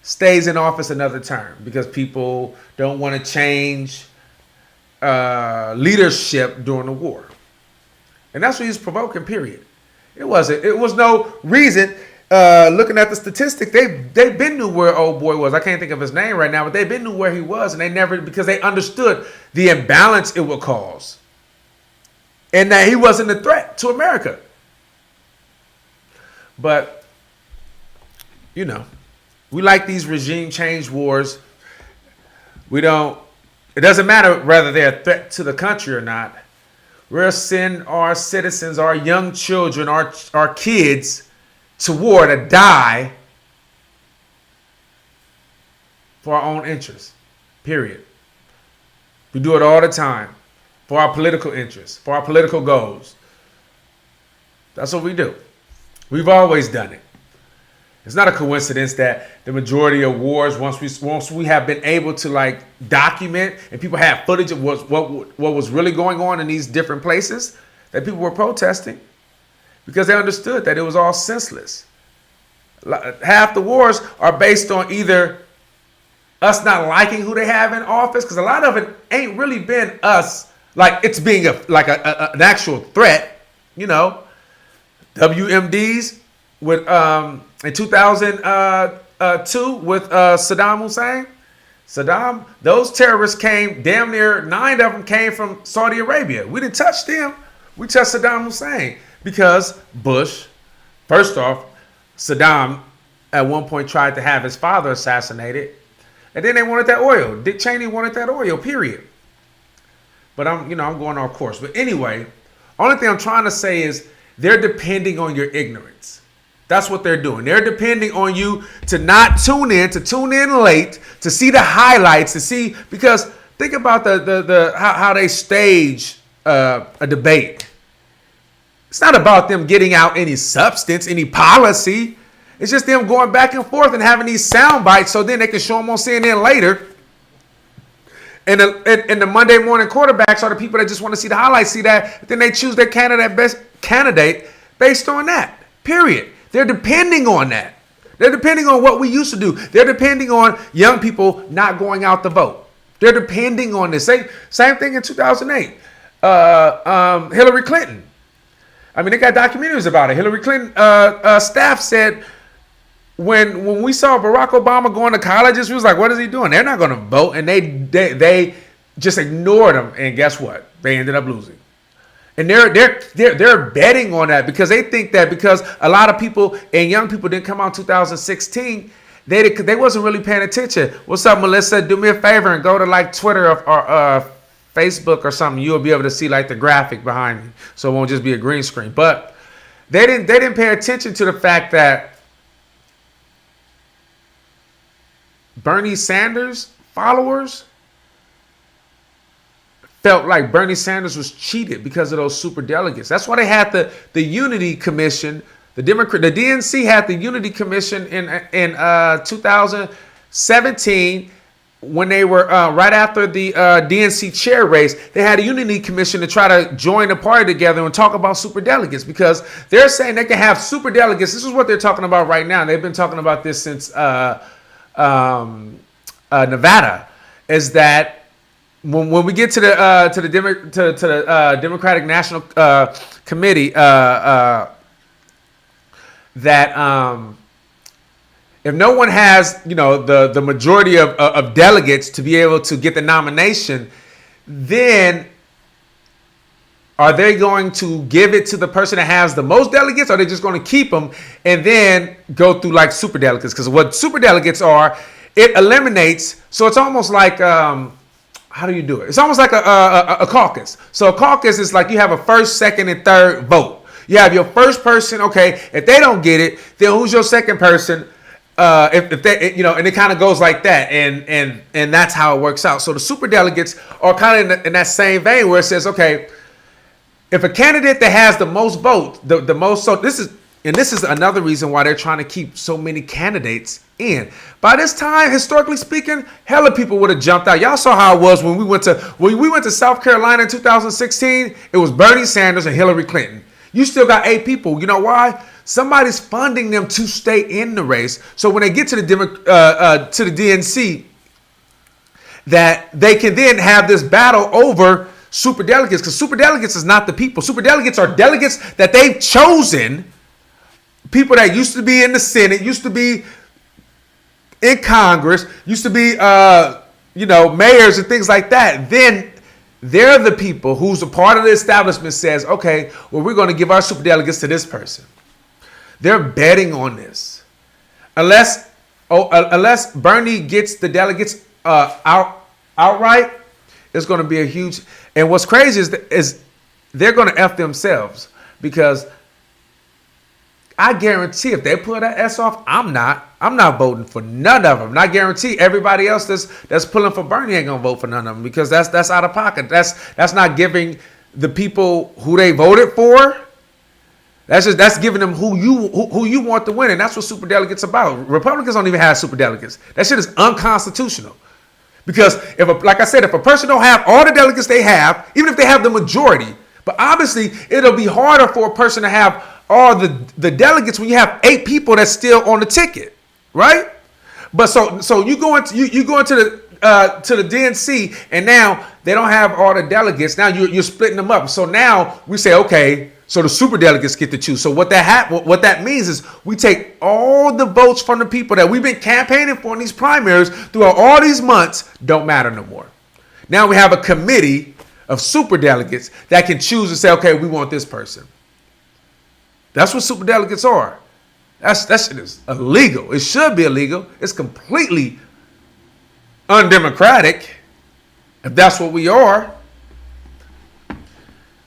stays in office another term because people don't want to change leadership during the war. And that's what he's provoking, period. It was no reason. Looking at the statistic, they've been knew where old boy was. I can't think of his name right now, but they've been knew where he was, and they never, because they understood the imbalance it would cause, and that he wasn't a threat to America. But you know, we like these regime change wars. We don't. It doesn't matter whether they're a threat to the country or not. We'll send our citizens, our young children, our kids to war to die for our own interests. Period. We do it all the time for our political interests, for our political goals. That's what we do. We've always done it. It's not a coincidence that the majority of wars, once we have been able to document and people have footage of what was really going on in these different places, that people were protesting because they understood that it was all senseless. Half the wars are based on either us not liking who they have in office, because a lot of it ain't really been us, like it's being an actual threat, you know. WMDs with in 2002 with Saddam Hussein. Those terrorists came, damn near 9 of them came from Saudi Arabia. We didn't touch them. We touched Saddam Hussein because Bush, first off, Saddam at one point tried to have his father assassinated, and then they wanted that oil. Dick Cheney wanted that oil, period. But I'm going off course. But anyway, only thing I'm trying to say is they're depending on your ignorance. That's what they're doing. They're depending on you to not tune in, to tune in late, to see the highlights, to see, because think about how they stage a debate. It's not about them getting out any substance, any policy. It's just them going back and forth and having these sound bites so then they can show them on CNN later. And the Monday morning quarterbacks are the people that just want to see the highlights, see that, then they choose their candidate based on that, period. They're depending on that. They're depending on what we used to do. They're depending on young people not going out to vote. They're depending on this. Same thing in 2008. Hillary Clinton. I mean, they got documentaries about it. Hillary Clinton staff said when we saw Barack Obama going to colleges, we was like, what is he doing? They're not going to vote. And they just ignored him. And guess what? They ended up losing. And they're betting on that because they think that because a lot of people and young people didn't come out in 2016, they wasn't really paying attention. What's up, Melissa? Do me a favor and go to like Twitter or Facebook or something. You'll be able to see like the graphic behind me, so it won't just be a green screen. But they didn't pay attention to the fact that Bernie Sanders followers felt like Bernie Sanders was cheated because of those super delegates. That's why they had the Unity Commission. The DNC had the Unity Commission in 2017 when they were right after the DNC chair race. They had a Unity Commission to try to join the party together and talk about super delegates because they're saying they can have super delegates. This is what they're talking about right now. They've been talking about this since Nevada. Is that when we get to the Democratic National Committee, that if no one has, the majority of delegates to be able to get the nomination, then are they going to give it to the person that has the most delegates? Or are they just going to keep them and then go through like super delegates? Because what super delegates are, it eliminates. So it's almost like, how do you do it? It's almost like a caucus. So a caucus is like you have a first, second, and third vote. You have your first person. Okay, if they don't get it, then who's your second person? If they, and it kind of goes like that, and that's how it works out. So the super delegates are kind of in that same vein where it says, okay, if a candidate that has the most votes, the most, so this is another reason why they're trying to keep so many candidates in. By this time, historically speaking, hella people would have jumped out. Y'all saw how it was when we went to South Carolina in 2016. It was Bernie Sanders and Hillary Clinton. You still got 8 people. You know why? Somebody's funding them to stay in the race. So when they get to the DNC, that they can then have this battle over super delegates, because super delegates is not the people. Super delegates are delegates that they've chosen, people that used to be in the Senate, used to be in Congress, used to be mayors and things like that. Then they're the people who's a part of the establishment says, okay, well, we're going to give our super delegates to this person. They're betting on this. Unless Bernie gets the delegates outright, it's going to be a huge. And what's crazy is they're going to F themselves, because I guarantee if they pull that S off, I'm not voting for none of them. And I guarantee everybody else that's pulling for Bernie ain't gonna vote for none of them, because that's out of pocket. That's not giving the people who they voted for. That's giving them who you want to win, and that's what super delegates about. Republicans don't even have super delegates. That shit is unconstitutional. Because if a person don't have all the delegates they have, even if they have the majority, but obviously it'll be harder for a person to have all the delegates when you have 8 people that's still on the ticket, right? But so you go into the DNC, and now they don't have all the delegates. Now you're splitting them up. So now we say, okay, so the super delegates get to choose. So what that means is we take all the votes from the people that we've been campaigning for in these primaries throughout all these months, don't matter no more. Now we have a committee of super delegates that can choose and say, okay, we want this person. That's what super delegates are. That shit is illegal. It should be illegal. It's completely undemocratic, if that's what we are.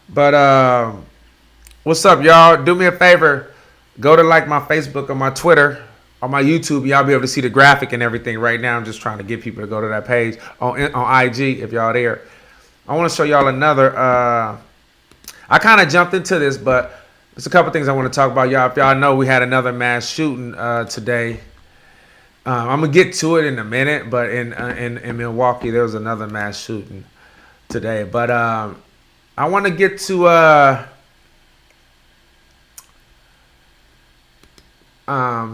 But what's up, y'all? Do me a favor. Go to like my Facebook or my Twitter or my YouTube. Y'all be able to see the graphic and everything right now. I'm just trying to get people to go to that page on IG if y'all there. I want to show y'all another. I kind of jumped into this, but there's a couple things I want to talk about, y'all. If y'all know, we had another mass shooting today. I'm gonna get to it in a minute, but in Milwaukee there was another mass shooting today. But I want to get to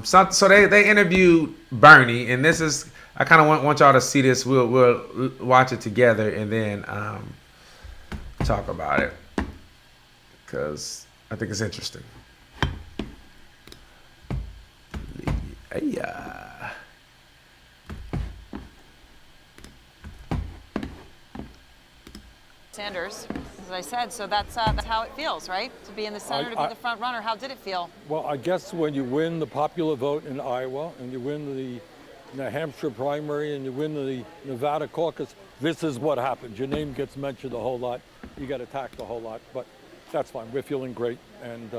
so they interviewed Bernie, and this is, I kind of want y'all to see this. We'll watch it together and then talk about it, because I think it's interesting. Hey, Sanders, as I said, so that's how it feels, right? To be in the center, to be the front runner. How did it feel? Well, I guess when you win the popular vote in Iowa and you win the New Hampshire primary and you win the Nevada caucus, this is what happens. Your name gets mentioned a whole lot. You get attacked a whole lot, but that's fine. We're feeling great, and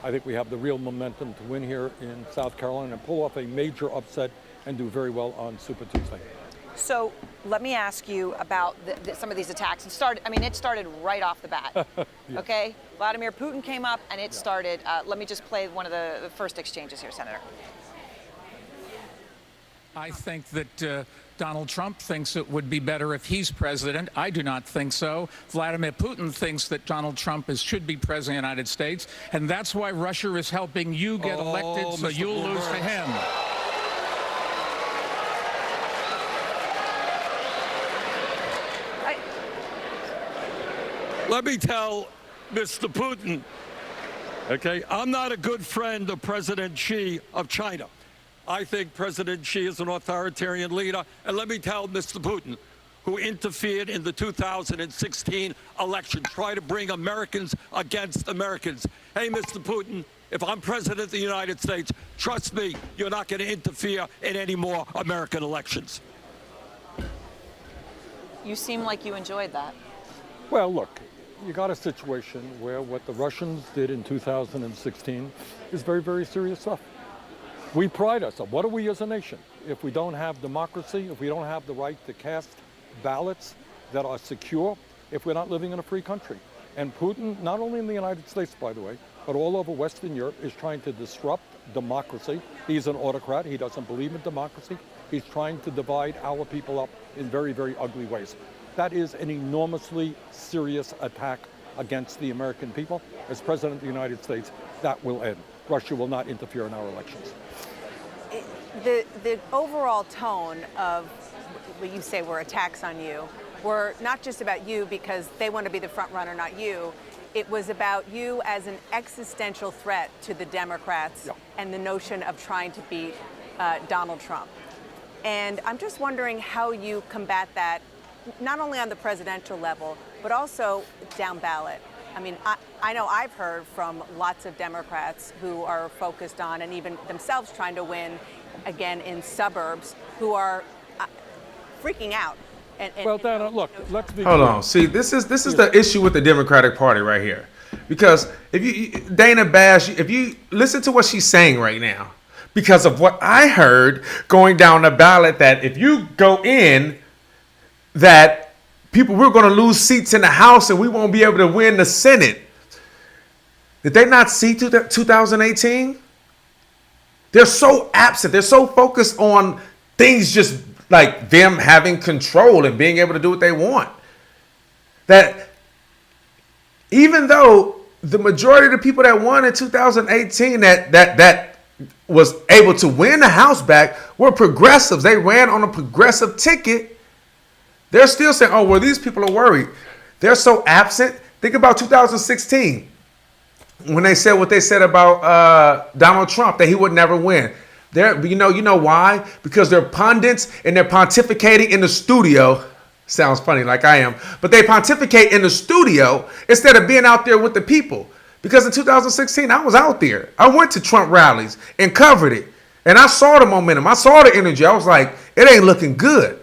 I think we have the real momentum to win here in South Carolina and pull off a major upset and do very well on Super Tuesday. So let me ask you about some of these attacks. It started right off the bat. Yeah. Okay, Vladimir Putin came up, and it started. Let me just play one of the first exchanges here, Senator. I think that Donald Trump thinks it would be better if he's president. I do not think so. Vladimir Putin thinks that Donald Trump should be president of the United States, and that's why Russia is helping you get elected, so Mr. you'll lose to Bloomberg. him. Let me tell Mr. Putin, okay, I'm not a good friend of President Xi of China. I think President Xi is an authoritarian leader. And let me tell Mr. Putin, who interfered in the 2016 election, try to bring Americans against Americans. Hey, Mr. Putin, if I'm president of the United States, trust me, you're not going to interfere in any more American elections. You seem like you enjoyed that. Well, look, you got a situation where what the Russians did in 2016 is very, very serious stuff. We pride ourselves. What are we as a nation? If we don't have democracy, if we don't have the right to cast ballots that are secure, if we're not living in a free country. And Putin, not only in the United States, by the way, but all over Western Europe, is trying to disrupt democracy. He's an autocrat. He doesn't believe in democracy. He's trying to divide our people up in very, very ugly ways. That is an enormously serious attack against the American people. As President of the United States, that will end. Russia will not interfere in our elections. The overall tone of what you say were attacks on you were not just about you because they want to be the front runner, not you. It was about you as an existential threat to the Democrats and the notion of trying to beat Donald Trump. And I'm just wondering how you combat that, not only on the presidential level, but also down ballot. I mean, I know I've heard from lots of Democrats who are focused on and even themselves trying to win again in suburbs who are freaking out. Well, Dana, look, let's be Hold on. See, this is the issue with the Democratic Party right here. Because if you Dana Bash, if you listen to what she's saying right now, because of what I heard going down the ballot, that if you go in, that we're going to lose seats in the House and we won't be able to win the Senate. Did they not see 2018? They're so absent. They're so focused on things just like them having control and being able to do what they want, that even though the majority of the people that won in 2018 that was able to win the House back were progressives. They ran on a progressive ticket. They're still saying, oh, well, these people are worried. They're so absent. Think about 2016 when they said what they said about Donald Trump, that he would never win. You know why? Because they're pundits and they're pontificating in the studio. Sounds funny, like I am. But they pontificate in the studio instead of being out there with the people. Because in 2016, I was out there. I went to Trump rallies and covered it. And I saw the momentum. I saw the energy. I was like, it ain't looking good.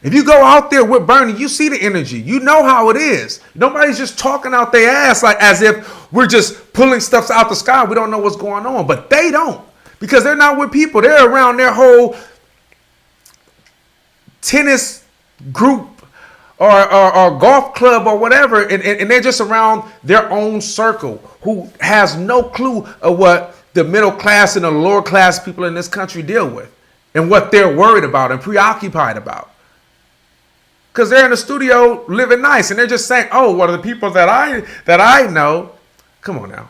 If you go out there with Bernie, you see the energy. You know how it is. Nobody's just talking out their ass like as if we're just pulling stuff out the sky. We don't know what's going on. But they don't. Because they're not with people. They're around their whole tennis group or golf club or whatever. And they're just around their own circle who has no clue of what the middle class and the lower class people in this country deal with and what they're worried about and preoccupied about. Because they're in the studio living nice and they're just saying, oh, what are the people that I know? Come on now.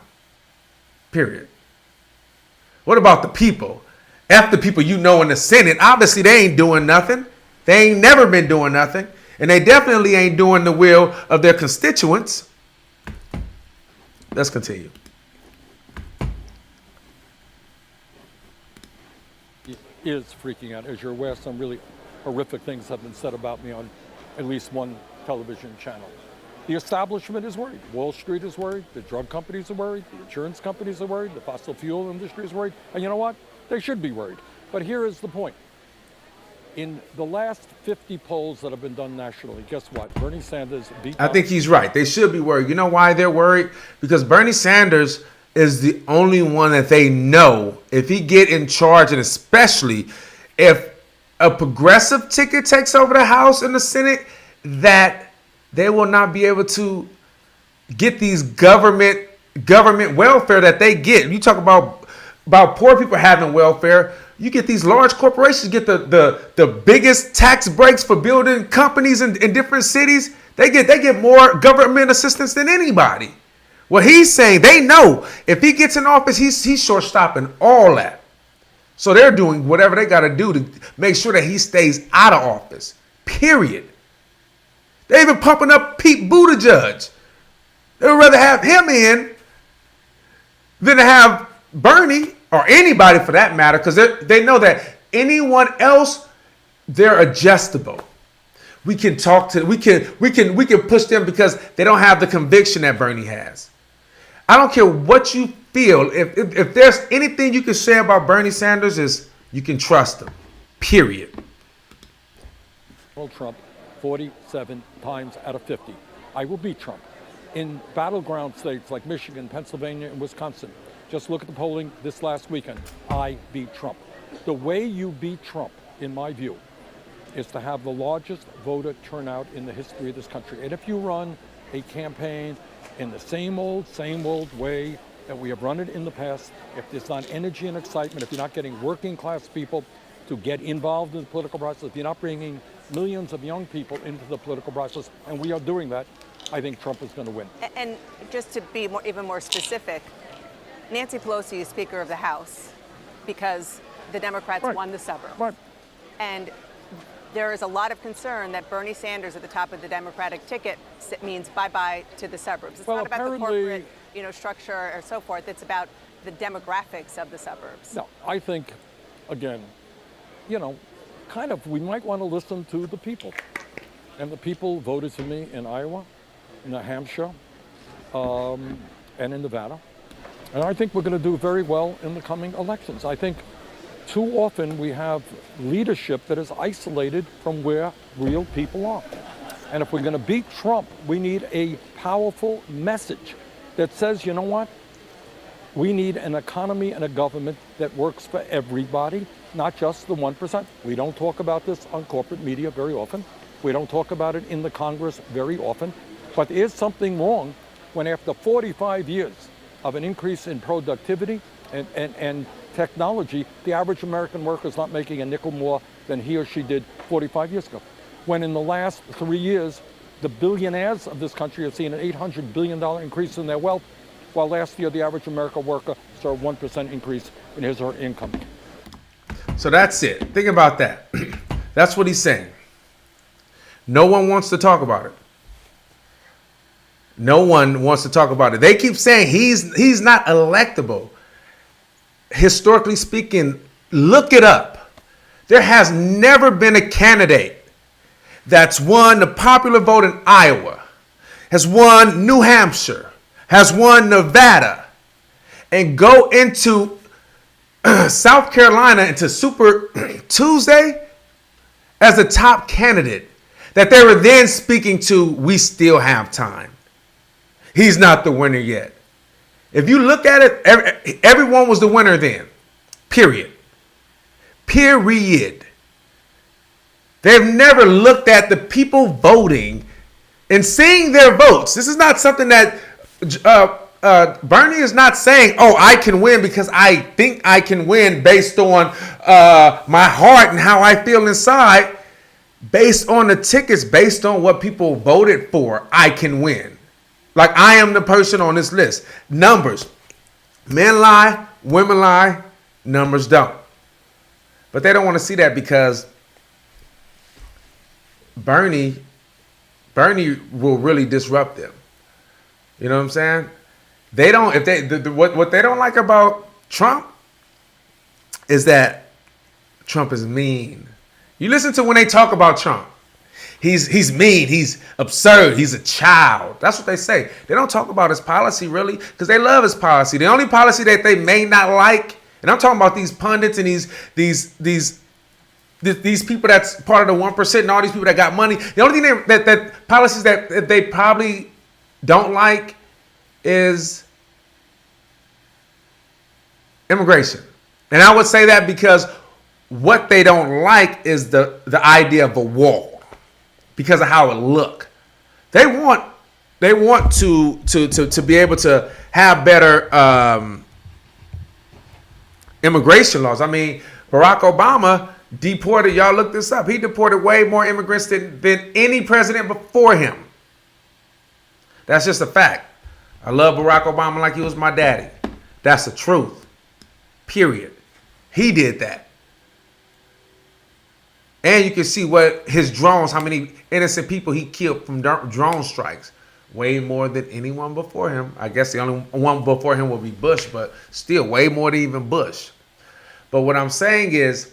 Period. What about the people? F the people you know in the Senate. Obviously, they ain't doing nothing. They ain't never been doing nothing. And they definitely ain't doing the will of their constituents. Let's continue. is freaking out. As you're aware, some really horrific things have been said about me on at least one television channel. The establishment is worried. Wall Street is worried. The drug companies are worried. The insurance companies are worried. The fossil fuel industry is worried. And you know what? They should be worried. But here is the point. In the last 50 polls that have been done nationally, guess what? Bernie Sanders beat I think he's right. They should be worried. You know why they're worried? Because Bernie Sanders is the only one that they know, if he get in charge, and especially if a progressive ticket takes over the House and the Senate, that they will not be able to get these government welfare that they get. You talk about poor people having welfare. You get these large corporations get the biggest tax breaks for building companies in different cities. They get more government assistance than anybody. What he's saying, they know if he gets in office, he's short stopping all that. So they're doing whatever they got to do to make sure that he stays out of office. Period. They're even pumping up Pete Buttigieg. They would rather have him in than to have Bernie or anybody for that matter, because they know that anyone else, they're adjustable. We can talk to, we can push them because they don't have the conviction that Bernie has. I don't care what you feel. If there's anything you can say about Bernie Sanders, is you can trust him. Period. Donald Trump 47 times out of 50. I will beat Trump. In battleground states like Michigan, Pennsylvania, and Wisconsin, just look at the polling this last weekend. I beat Trump. The way you beat Trump, in my view, is to have the largest voter turnout in the history of this country. And if you run a campaign in the same old way that we have run it in the past, if there's not energy and excitement, if you're not getting working class people to get involved in the political process, if you're not bringing millions of young people into the political process, and we are doing that, I think Trump is going to win. And just to be even more specific, Nancy Pelosi is Speaker of the House because the Democrats won the suburbs. Right. And there is a lot of concern that Bernie Sanders at the top of the Democratic ticket means bye-bye to the suburbs. It's not about the corporate, structure or so forth. It's about the demographics of the suburbs. No, I think, again, we might want to listen to the people. And the people voted for me in Iowa, New Hampshire, and in Nevada. And I think we're going to do very well in the coming elections. I think too often we have leadership that is isolated from where real people are. And if we're going to beat Trump, we need a powerful message that says, you know what? We need an economy and a government that works for everybody, not just the 1%. We don't talk about this on corporate media very often. We don't talk about it in the Congress very often. But there is something wrong when after 45 years of an increase in productivity and technology, the average American worker is not making a nickel more than he or she did 45 years ago. When in the last 3 years, the billionaires of this country have seen an $800 billion increase in their wealth, while last year the average American worker saw a 1% increase in his or her income. So that's it. Think about that. That's what he's saying. No one wants to talk about it. No one wants to talk about it. They keep saying he's not electable. Historically speaking, look it up. There has never been a candidate that's won the popular vote in Iowa, has won New Hampshire, has won Nevada, and go into South Carolina into Super Tuesday as the top candidate that they were then speaking to. We still have time. He's not the winner yet. If you look at it, everyone was the winner then. Period. Period. They've never looked at the people voting and seeing their votes. This is not something that Bernie is not saying, oh, I can win because I think I can win based on my heart and how I feel inside. Based on the tickets, based on what people voted for, I can win. Like I am the person on this list. Numbers. Men lie, women lie, numbers don't. But they don't want to see that because Bernie will really disrupt them. You know what I'm saying? They don't, what they don't like about Trump is that Trump is mean. You listen to when they talk about Trump. He's mean. He's absurd. He's a child. That's what they say. They don't talk about his policy really because they love his policy. The only policy that they may not like, and I'm talking about these pundits and these people that's part of the 1% and all these people that got money. The only thing that policies that they probably don't like is immigration. And I would say that because what they don't like is the idea of a wall. Because of how it look, they want to be able to have better immigration laws. I mean, Barack Obama deported. Y'all look this up. He deported way more immigrants than any president before him. That's just a fact. I love Barack Obama like he was my daddy. That's the truth. Period. He did that. And you can see what his drones, how many innocent people he killed from drone strikes. Way more than anyone before him. I guess the only one before him will be Bush, but still way more than even Bush. But what I'm saying is,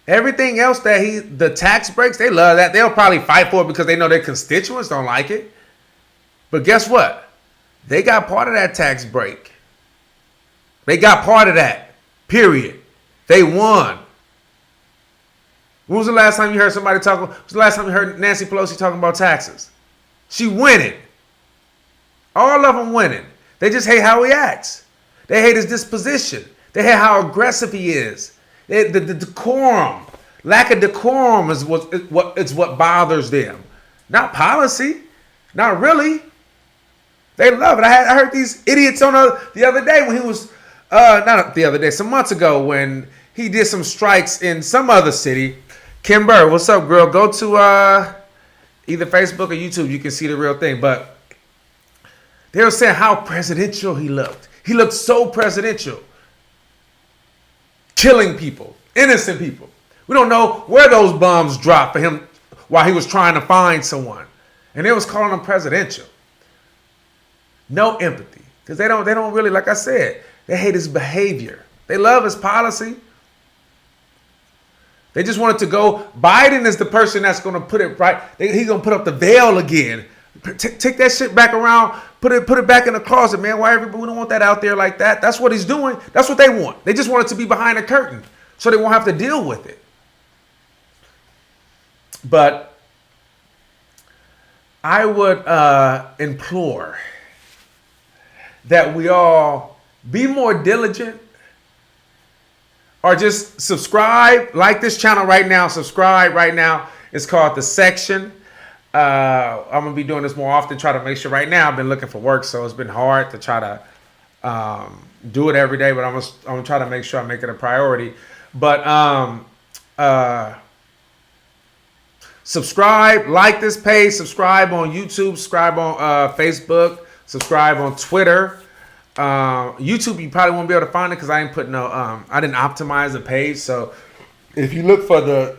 everything else that the tax breaks, they love that. They'll probably fight for it because they know their constituents don't like it. But guess what? They got part of that tax break. They got part of that. Period. They won. When was the last time you heard somebody talk? When was the last time you heard Nancy Pelosi talking about taxes? She winning. All of them winning. They just hate how he acts. They hate his disposition. They hate how aggressive he is. The decorum, lack of decorum is what bothers them. Not policy. Not really. They love it. I heard these idiots on the other day when he was not the other day, some months ago when he did some strikes in some other city. Kim Burr, what's up, girl? Go to either Facebook or YouTube. You can see the real thing. But they were saying how presidential he looked. He looked so presidential. Killing people, innocent people. We don't know where those bombs dropped for him while he was trying to find someone. And they was calling him presidential. No empathy. Because they don't really, like I said, they hate his behavior. They love his policy. They just wanted to go. Biden is the person that's going to put it right. He's going to put up the veil again. Take that shit back around. Put it back in the closet, man. Why everybody? We don't want that out there like that. That's what he's doing. That's what they want. They just want it to be behind the curtain so they won't have to deal with it. But I would implore that we all be more diligent. Or just subscribe, like this channel right now, subscribe right now. It's called The Section. I'm going to be doing this more often, try to make sure right now. I've been looking for work, so it's been hard to try to do it every day, but I'm going to try to make sure I make it a priority. But subscribe, like this page, subscribe on YouTube, subscribe on Facebook, subscribe on Twitter. YouTube, you probably won't be able to find it because I ain't put no. I didn't optimize the page. So if you look for the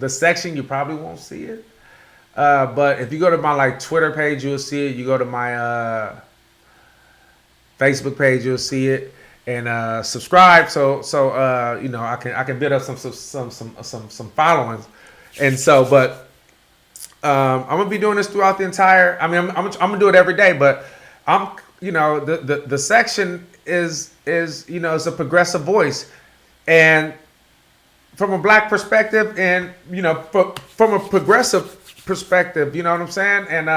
section, you probably won't see it. But if you go to my Twitter page, you'll see it. You go to my Facebook page, you'll see it. And subscribe so you know I can build up some followings. And so, but. I'm gonna be doing this throughout the entire. I mean, I'm gonna do it every day, but the section is it's a progressive voice, and from a black perspective, and from a progressive perspective, you know what I'm saying, and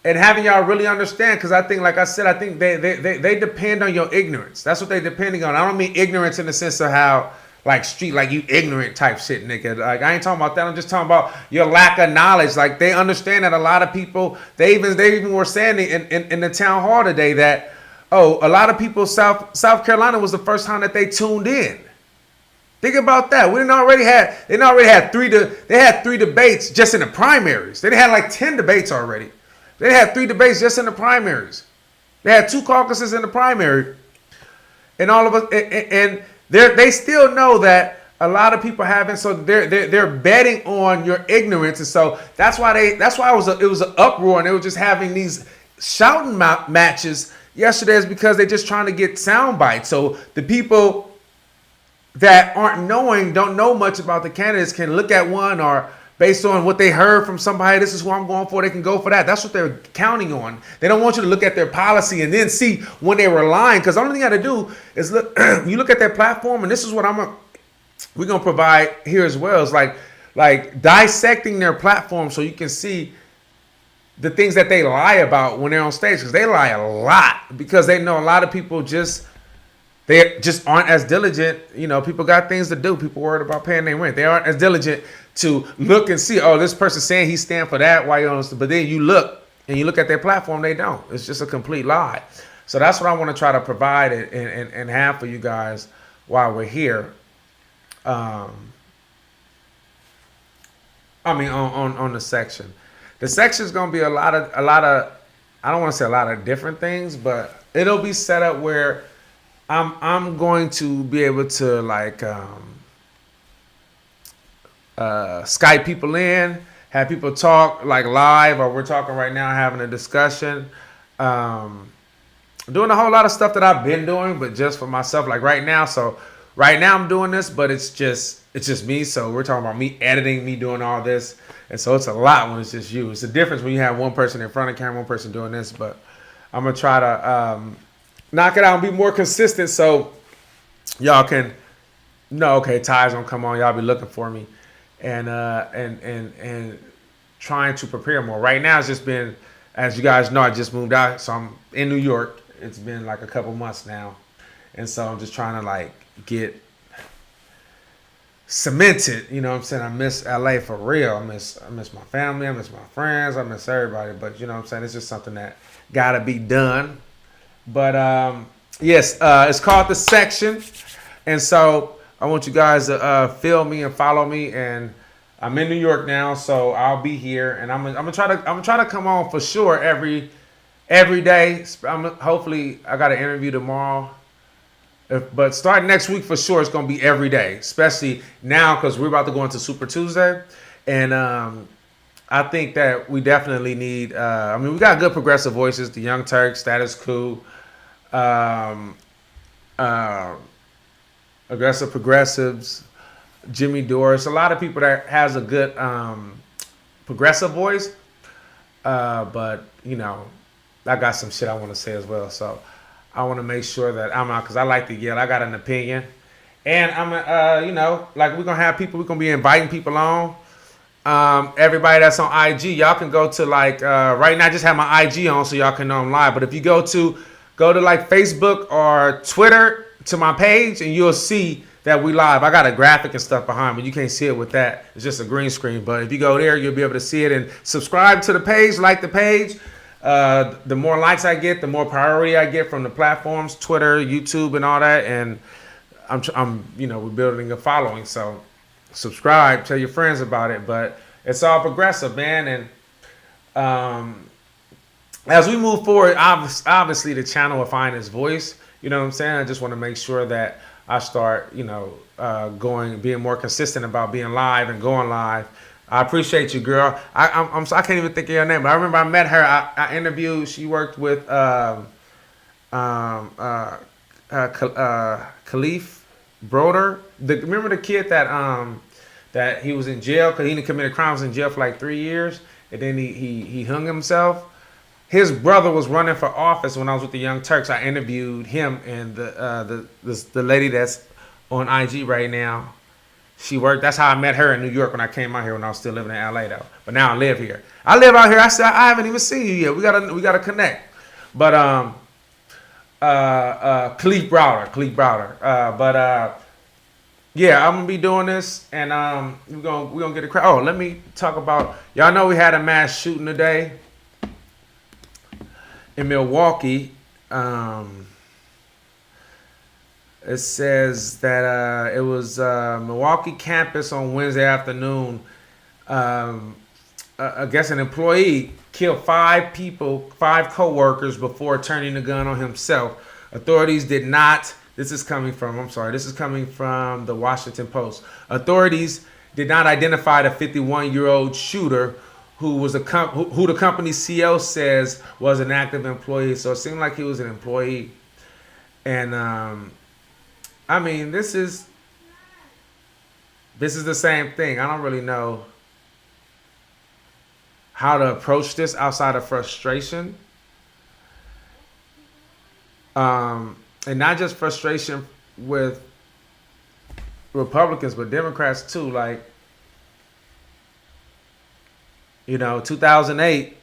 having y'all really understand, because I think, like I said, I think they depend on your ignorance. That's what they're depending on. I don't mean ignorance in the sense of how. Street, you ignorant type shit, nigga. I ain't talking about that. I'm just talking about your lack of knowledge. They understand that a lot of people, they even were saying in the town hall today that, a lot of people, South Carolina was the first time that they tuned in. Think about that. They already had three debates just in the primaries. They had 10 debates already. They had 3 debates just in the primaries. They had 2 caucuses in the primary. And all of us, and they still know that a lot of people haven't, so they're betting on your ignorance, and so that's why it was an uproar, and they were just having these shouting matches yesterday is because they're just trying to get sound bites. So the people that don't know much about the candidates can look at one, or based on what they heard from somebody, this is who I'm going for, they can go for that. That's what they're counting on. They don't want you to look at their policy and then see when they were lying. Because the only thing you got to do is look. You look at their platform, and this is what we're gonna provide here as well. Is like dissecting their platform so you can see the things that they lie about when they're on stage, because they lie a lot, because they know a lot of people they just aren't as diligent. You know, people got things to do. People worried about paying their rent. They aren't as diligent to look and see, oh, this person saying he stand for that. Why you on? But then you look at their platform, they don't. It's just a complete lie. So that's what I want to try to provide and have for you guys while we're here. On the section. The section is going to be a lot of, I don't want to say a lot of different things, but it'll be set up where I'm going to be able to like Skype people in, have people talk like live, or we're talking right now, having a discussion, doing a whole lot of stuff that I've been doing, but just for myself, like right now. So right now I'm doing this, but it's just me. So we're talking about me editing, me doing all this. And so it's a lot when it's just you. It's the difference when you have one person in front of the camera, one person doing this, but I'm going to try to knock it out and be more consistent so y'all can know, okay, Ty's going to come on. Y'all be looking for me and trying to prepare more. Right now it's just been, as you guys know, I just moved out. So I'm in New York. It's been like a couple months now. And so I'm just trying to like get cemented, you know what I'm saying? I miss LA for real. I miss my family, I miss my friends, I miss everybody. But you know what I'm saying? It's just something that gotta be done. But yes, it's called The Section. And so I want you guys to feel me and follow me. And I'm in New York now, so I'll be here, and I'm gonna try to come on for sure every day. Hopefully I got an interview tomorrow. But starting next week for sure, it's going to be every day, especially now because we're about to go into Super Tuesday. And I think that we definitely need, we got good progressive voices, the Young Turks, Status Quo, Aggressive Progressives, Jimmy Doris, a lot of people that has a good progressive voice. But, you know, I got some shit I want to say as well. So I want to make sure that I'm out, because I like to yell. I got an opinion. And I'm, like we're going to have people, we're going to be inviting people on. Everybody that's on IG, y'all can go to like, right now I just have my IG on so y'all can know I'm live. But if you go to like Facebook or Twitter to my page, and you'll see that we live. I got a graphic and stuff behind me. You can't see it with that. It's just a green screen. But if you go there, you'll be able to see it, and subscribe to the page, like the page. The more likes I get, the more priority I get from the platforms, Twitter, YouTube, and all that. And we're building a following. So subscribe, tell your friends about it. But it's all progressive, man. And as we move forward, obviously the channel will find its voice. You know what I'm saying? I just want to make sure that I start, being more consistent about being live and going live. I appreciate you, girl. I can't even think of your name, but I remember I met her. I interviewed. She worked with Khalif Broder. Remember the kid that he was in jail because he didn't commit crimes, in jail for like 3 years, and then he hung himself. His brother was running for office when I was with the Young Turks. I interviewed him, and the lady that's on IG right now. She worked. That's how I met her in New York when I came out here when I was still living in LA though. But now I live here. I live out here. I said I haven't even seen you yet. We gotta connect. But Khalif Browder. Yeah, I'm gonna be doing this, and we're gonna get a crowd. Oh, let me talk about. Y'all know we had a mass shooting today in Milwaukee. It says that it was Milwaukee campus on Wednesday afternoon. I guess an employee killed 5 people, 5 co-workers before turning the gun on himself. Authorities did not. This is coming from the Washington Post. Authorities did not identify the 51-year-old shooter who was who the company's CEO says was an active employee. So it seemed like he was an employee. And I mean, this is the same thing. I don't really know how to approach this outside of frustration. And not just frustration with Republicans, but Democrats too. Like, 2008,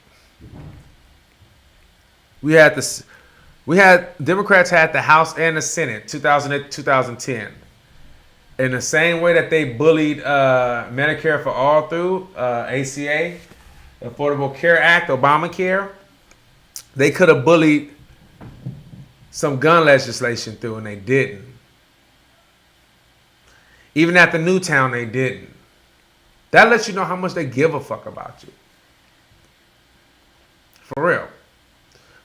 Democrats had the House and the Senate, 2008, 2010. In the same way that they bullied Medicare for All through ACA, Affordable Care Act, Obamacare, they could have bullied some gun legislation through, and they didn't. Even at the Newtown, they didn't. That lets you know how much they give a fuck about you. For real.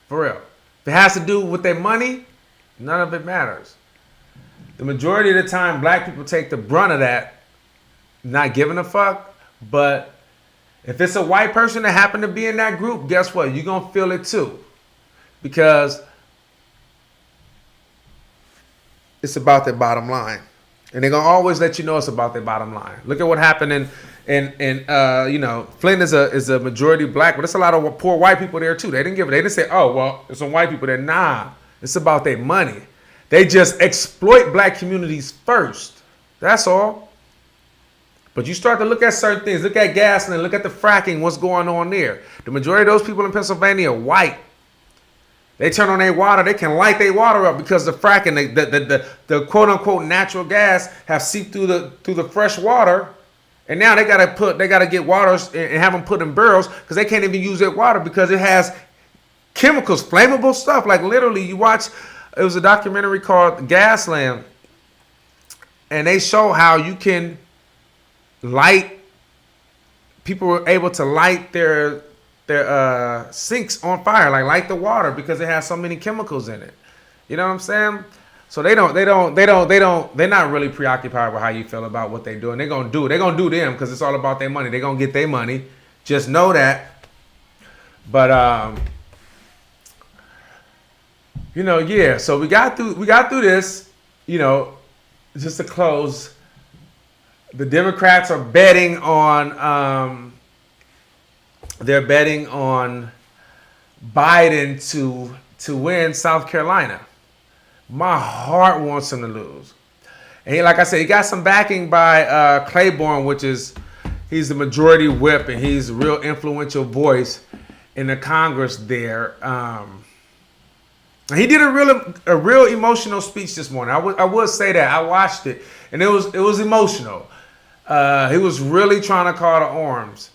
For real. If it has to do with their money, none of it matters. The majority of the time, black people take the brunt of that, not giving a fuck. But if it's a white person that happened to be in that group, guess what? You're going to feel it too. Because it's about their bottom line. And they're going to always let you know it's about their bottom line. Look at what happened in Flint is a majority black, but there's a lot of poor white people there too. They didn't say, oh, well, there's some white people there. Nah, it's about their money. They just exploit black communities first. That's all. But you start to look at certain things. Look at gasoline. Look at the fracking. What's going on there? The majority of those people in Pennsylvania are white. They turn on their water. They can light their water up because the fracking, the quote unquote natural gas have seeped through the fresh water, and now they gotta get waters and have them put in barrels because they can't even use that water because it has chemicals, flammable stuff. Like literally, you watch. It was a documentary called Gasland, and they show how you can light. People were able to light their sinks on fire, like light the water because it has so many chemicals in it. You know what I'm saying? So they're not really preoccupied with how you feel about what they're doing. They're gonna do it. They're gonna do them because it's all about their money. They're gonna get their money. Just know that. But yeah. So we got through this. Just to close, the Democrats are betting on they're betting on Biden to win South Carolina. My heart wants him to lose. And like I said, he got some backing by Claiborne, he's the majority whip, and he's a real influential voice in the Congress there. He did a real emotional speech this morning. I would say that. I watched it, and it was emotional. He was really trying to call to arms.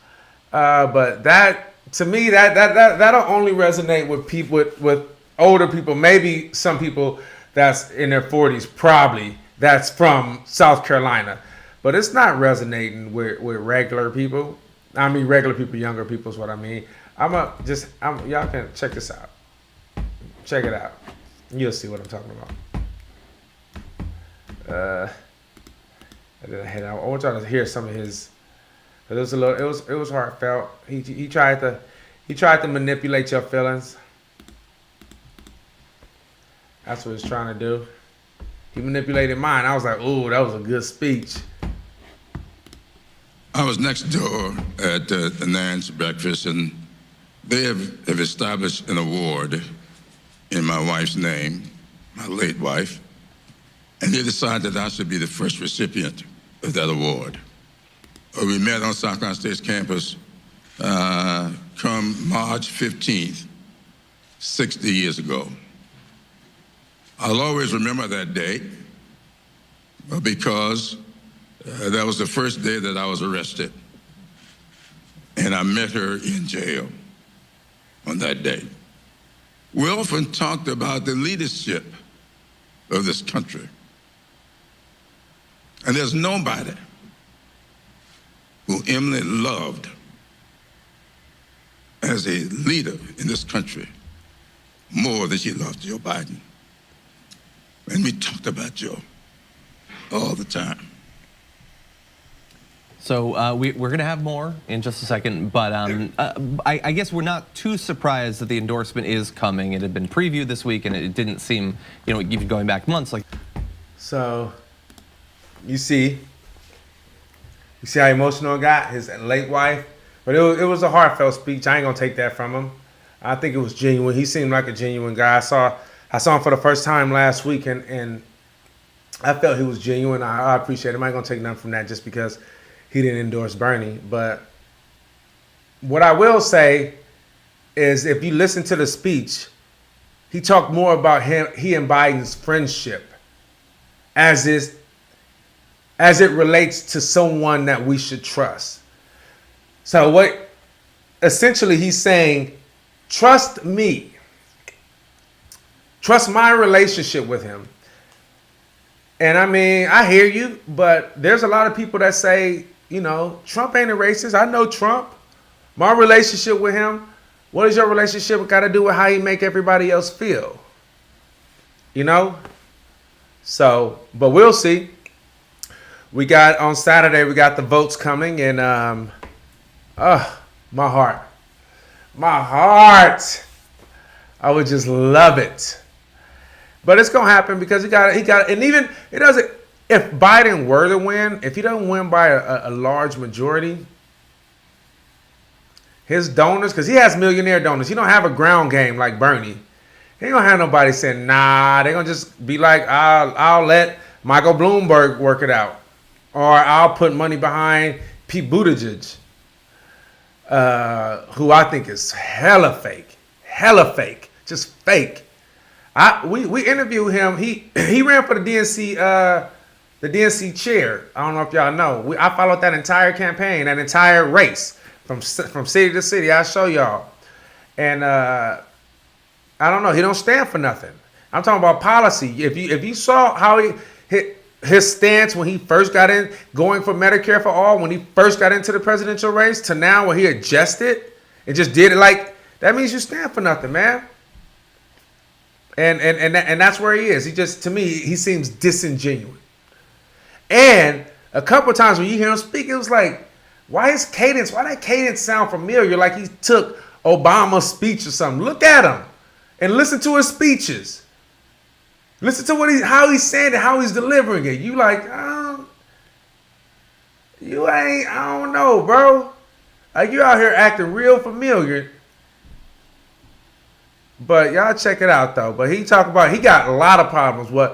But that, to me, that'll only resonate with people, with older people, maybe some people that's in their 40s, probably, that's from South Carolina. But it's not resonating with regular people. I mean, regular people, younger people is what I mean. Y'all can check this out. Check it out. You'll see what I'm talking about. I want y'all to hear some of his. It was heartfelt. He tried to manipulate your feelings. That's what he's trying to do. He manipulated mine. I was like, ooh, that was a good speech. I was next door at the Nance breakfast, and they have established an award in my wife's name, my late wife, and they decided that I should be the first recipient of that award. We met on South Carolina State's campus come March 15th, 60 years ago. I'll always remember that day because that was the first day that I was arrested. And I met her in jail on that day. We often talked about the leadership of this country. And there's nobody who Emily loved as a leader in this country more than she loved Joe Biden. And we talked about Joe all the time. So we're going to have more in just a second, but I guess we're not too surprised that the endorsement is coming. It had been previewed this week, and it didn't seem, even going back months. So, you see how emotional it got, his late wife? But it was a heartfelt speech. I ain't going to take that from him. I think it was genuine. He seemed like a genuine guy. I saw him for the first time last week, and I felt he was genuine. I appreciate him. I ain't going to take nothing from that just because he didn't endorse Bernie. But what I will say is if you listen to the speech, he talked more about he and Biden's friendship as it relates to someone that we should trust. So what essentially he's saying, trust me. Trust my relationship with him. And I mean, I hear you, but there's a lot of people that say, Trump ain't a racist. I know Trump. My relationship with him, what is your relationship got to do with how you make everybody else feel? So, but we'll see. On Saturday, we got the votes coming, and my heart. I would just love it. But it's going to happen because he got, and even, it doesn't, if Biden were to win, if he doesn't win by a large majority, his donors, because he has millionaire donors, he don't have a ground game like Bernie. He ain't going to have nobody saying, nah, they're going to just be like, I'll let Michael Bloomberg work it out. Or I'll put money behind Pete Buttigieg, who I think is hella fake, just fake. We interviewed him. He ran for the DNC chair. I don't know if y'all know. I followed that entire campaign, that entire race from city to city. I'll show y'all. And I don't know. He don't stand for nothing. I'm talking about policy. If you saw how his stance when he first got in, going for Medicare for all, when he first got into the presidential race, to now when he adjusted and just did it that means you stand for nothing, man. And that's where he is. He just, to me, he seems disingenuous. And a couple of times when you hear him speak, it was like, why that cadence sound familiar? Like he took Obama's speech or something. Look at him and listen to his speeches. Listen to how he's saying it, how he's delivering it. You like, I don't know, bro. Like you out here acting real familiar. But y'all check it out though. But he got a lot of problems with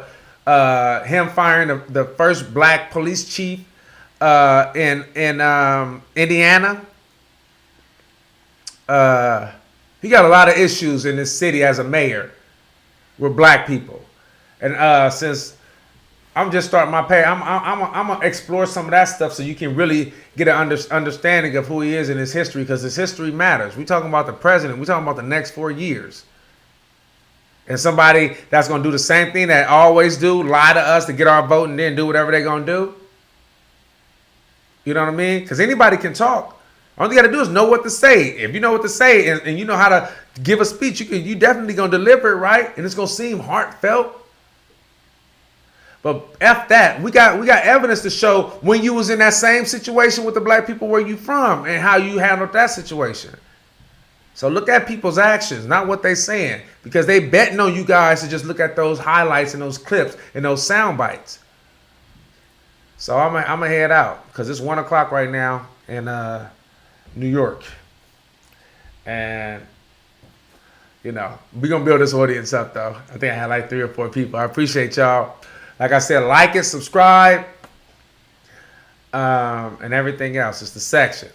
him firing the first black police chief in Indiana. He got a lot of issues in this city as a mayor with black people. And since I'm just starting my pay, I'm gonna explore some of that stuff so you can really get an understanding of who he is in his history, because his history matters. We're talking about the president. We're talking about the next 4 years. And somebody that's going to do the same thing that always do, lie to us to get our vote and then do whatever they're going to do. You know what I mean? Because anybody can talk. All you got to do is know what to say. If you know what to say and you know how to give a speech, you definitely going to deliver it right. And it's going to seem heartfelt. But F that. We got evidence to show when you was in that same situation with the black people where you from and how you handled that situation. So look at people's actions, not what they saying, because they betting on you guys to just look at those highlights and those clips and those sound bites. So I'm gonna head out because it's 1 o'clock right now in New York, and we're gonna build this audience up though. I think I had like 3 or 4 people. I appreciate y'all. Like I said, like it, subscribe, and everything else. It's the section.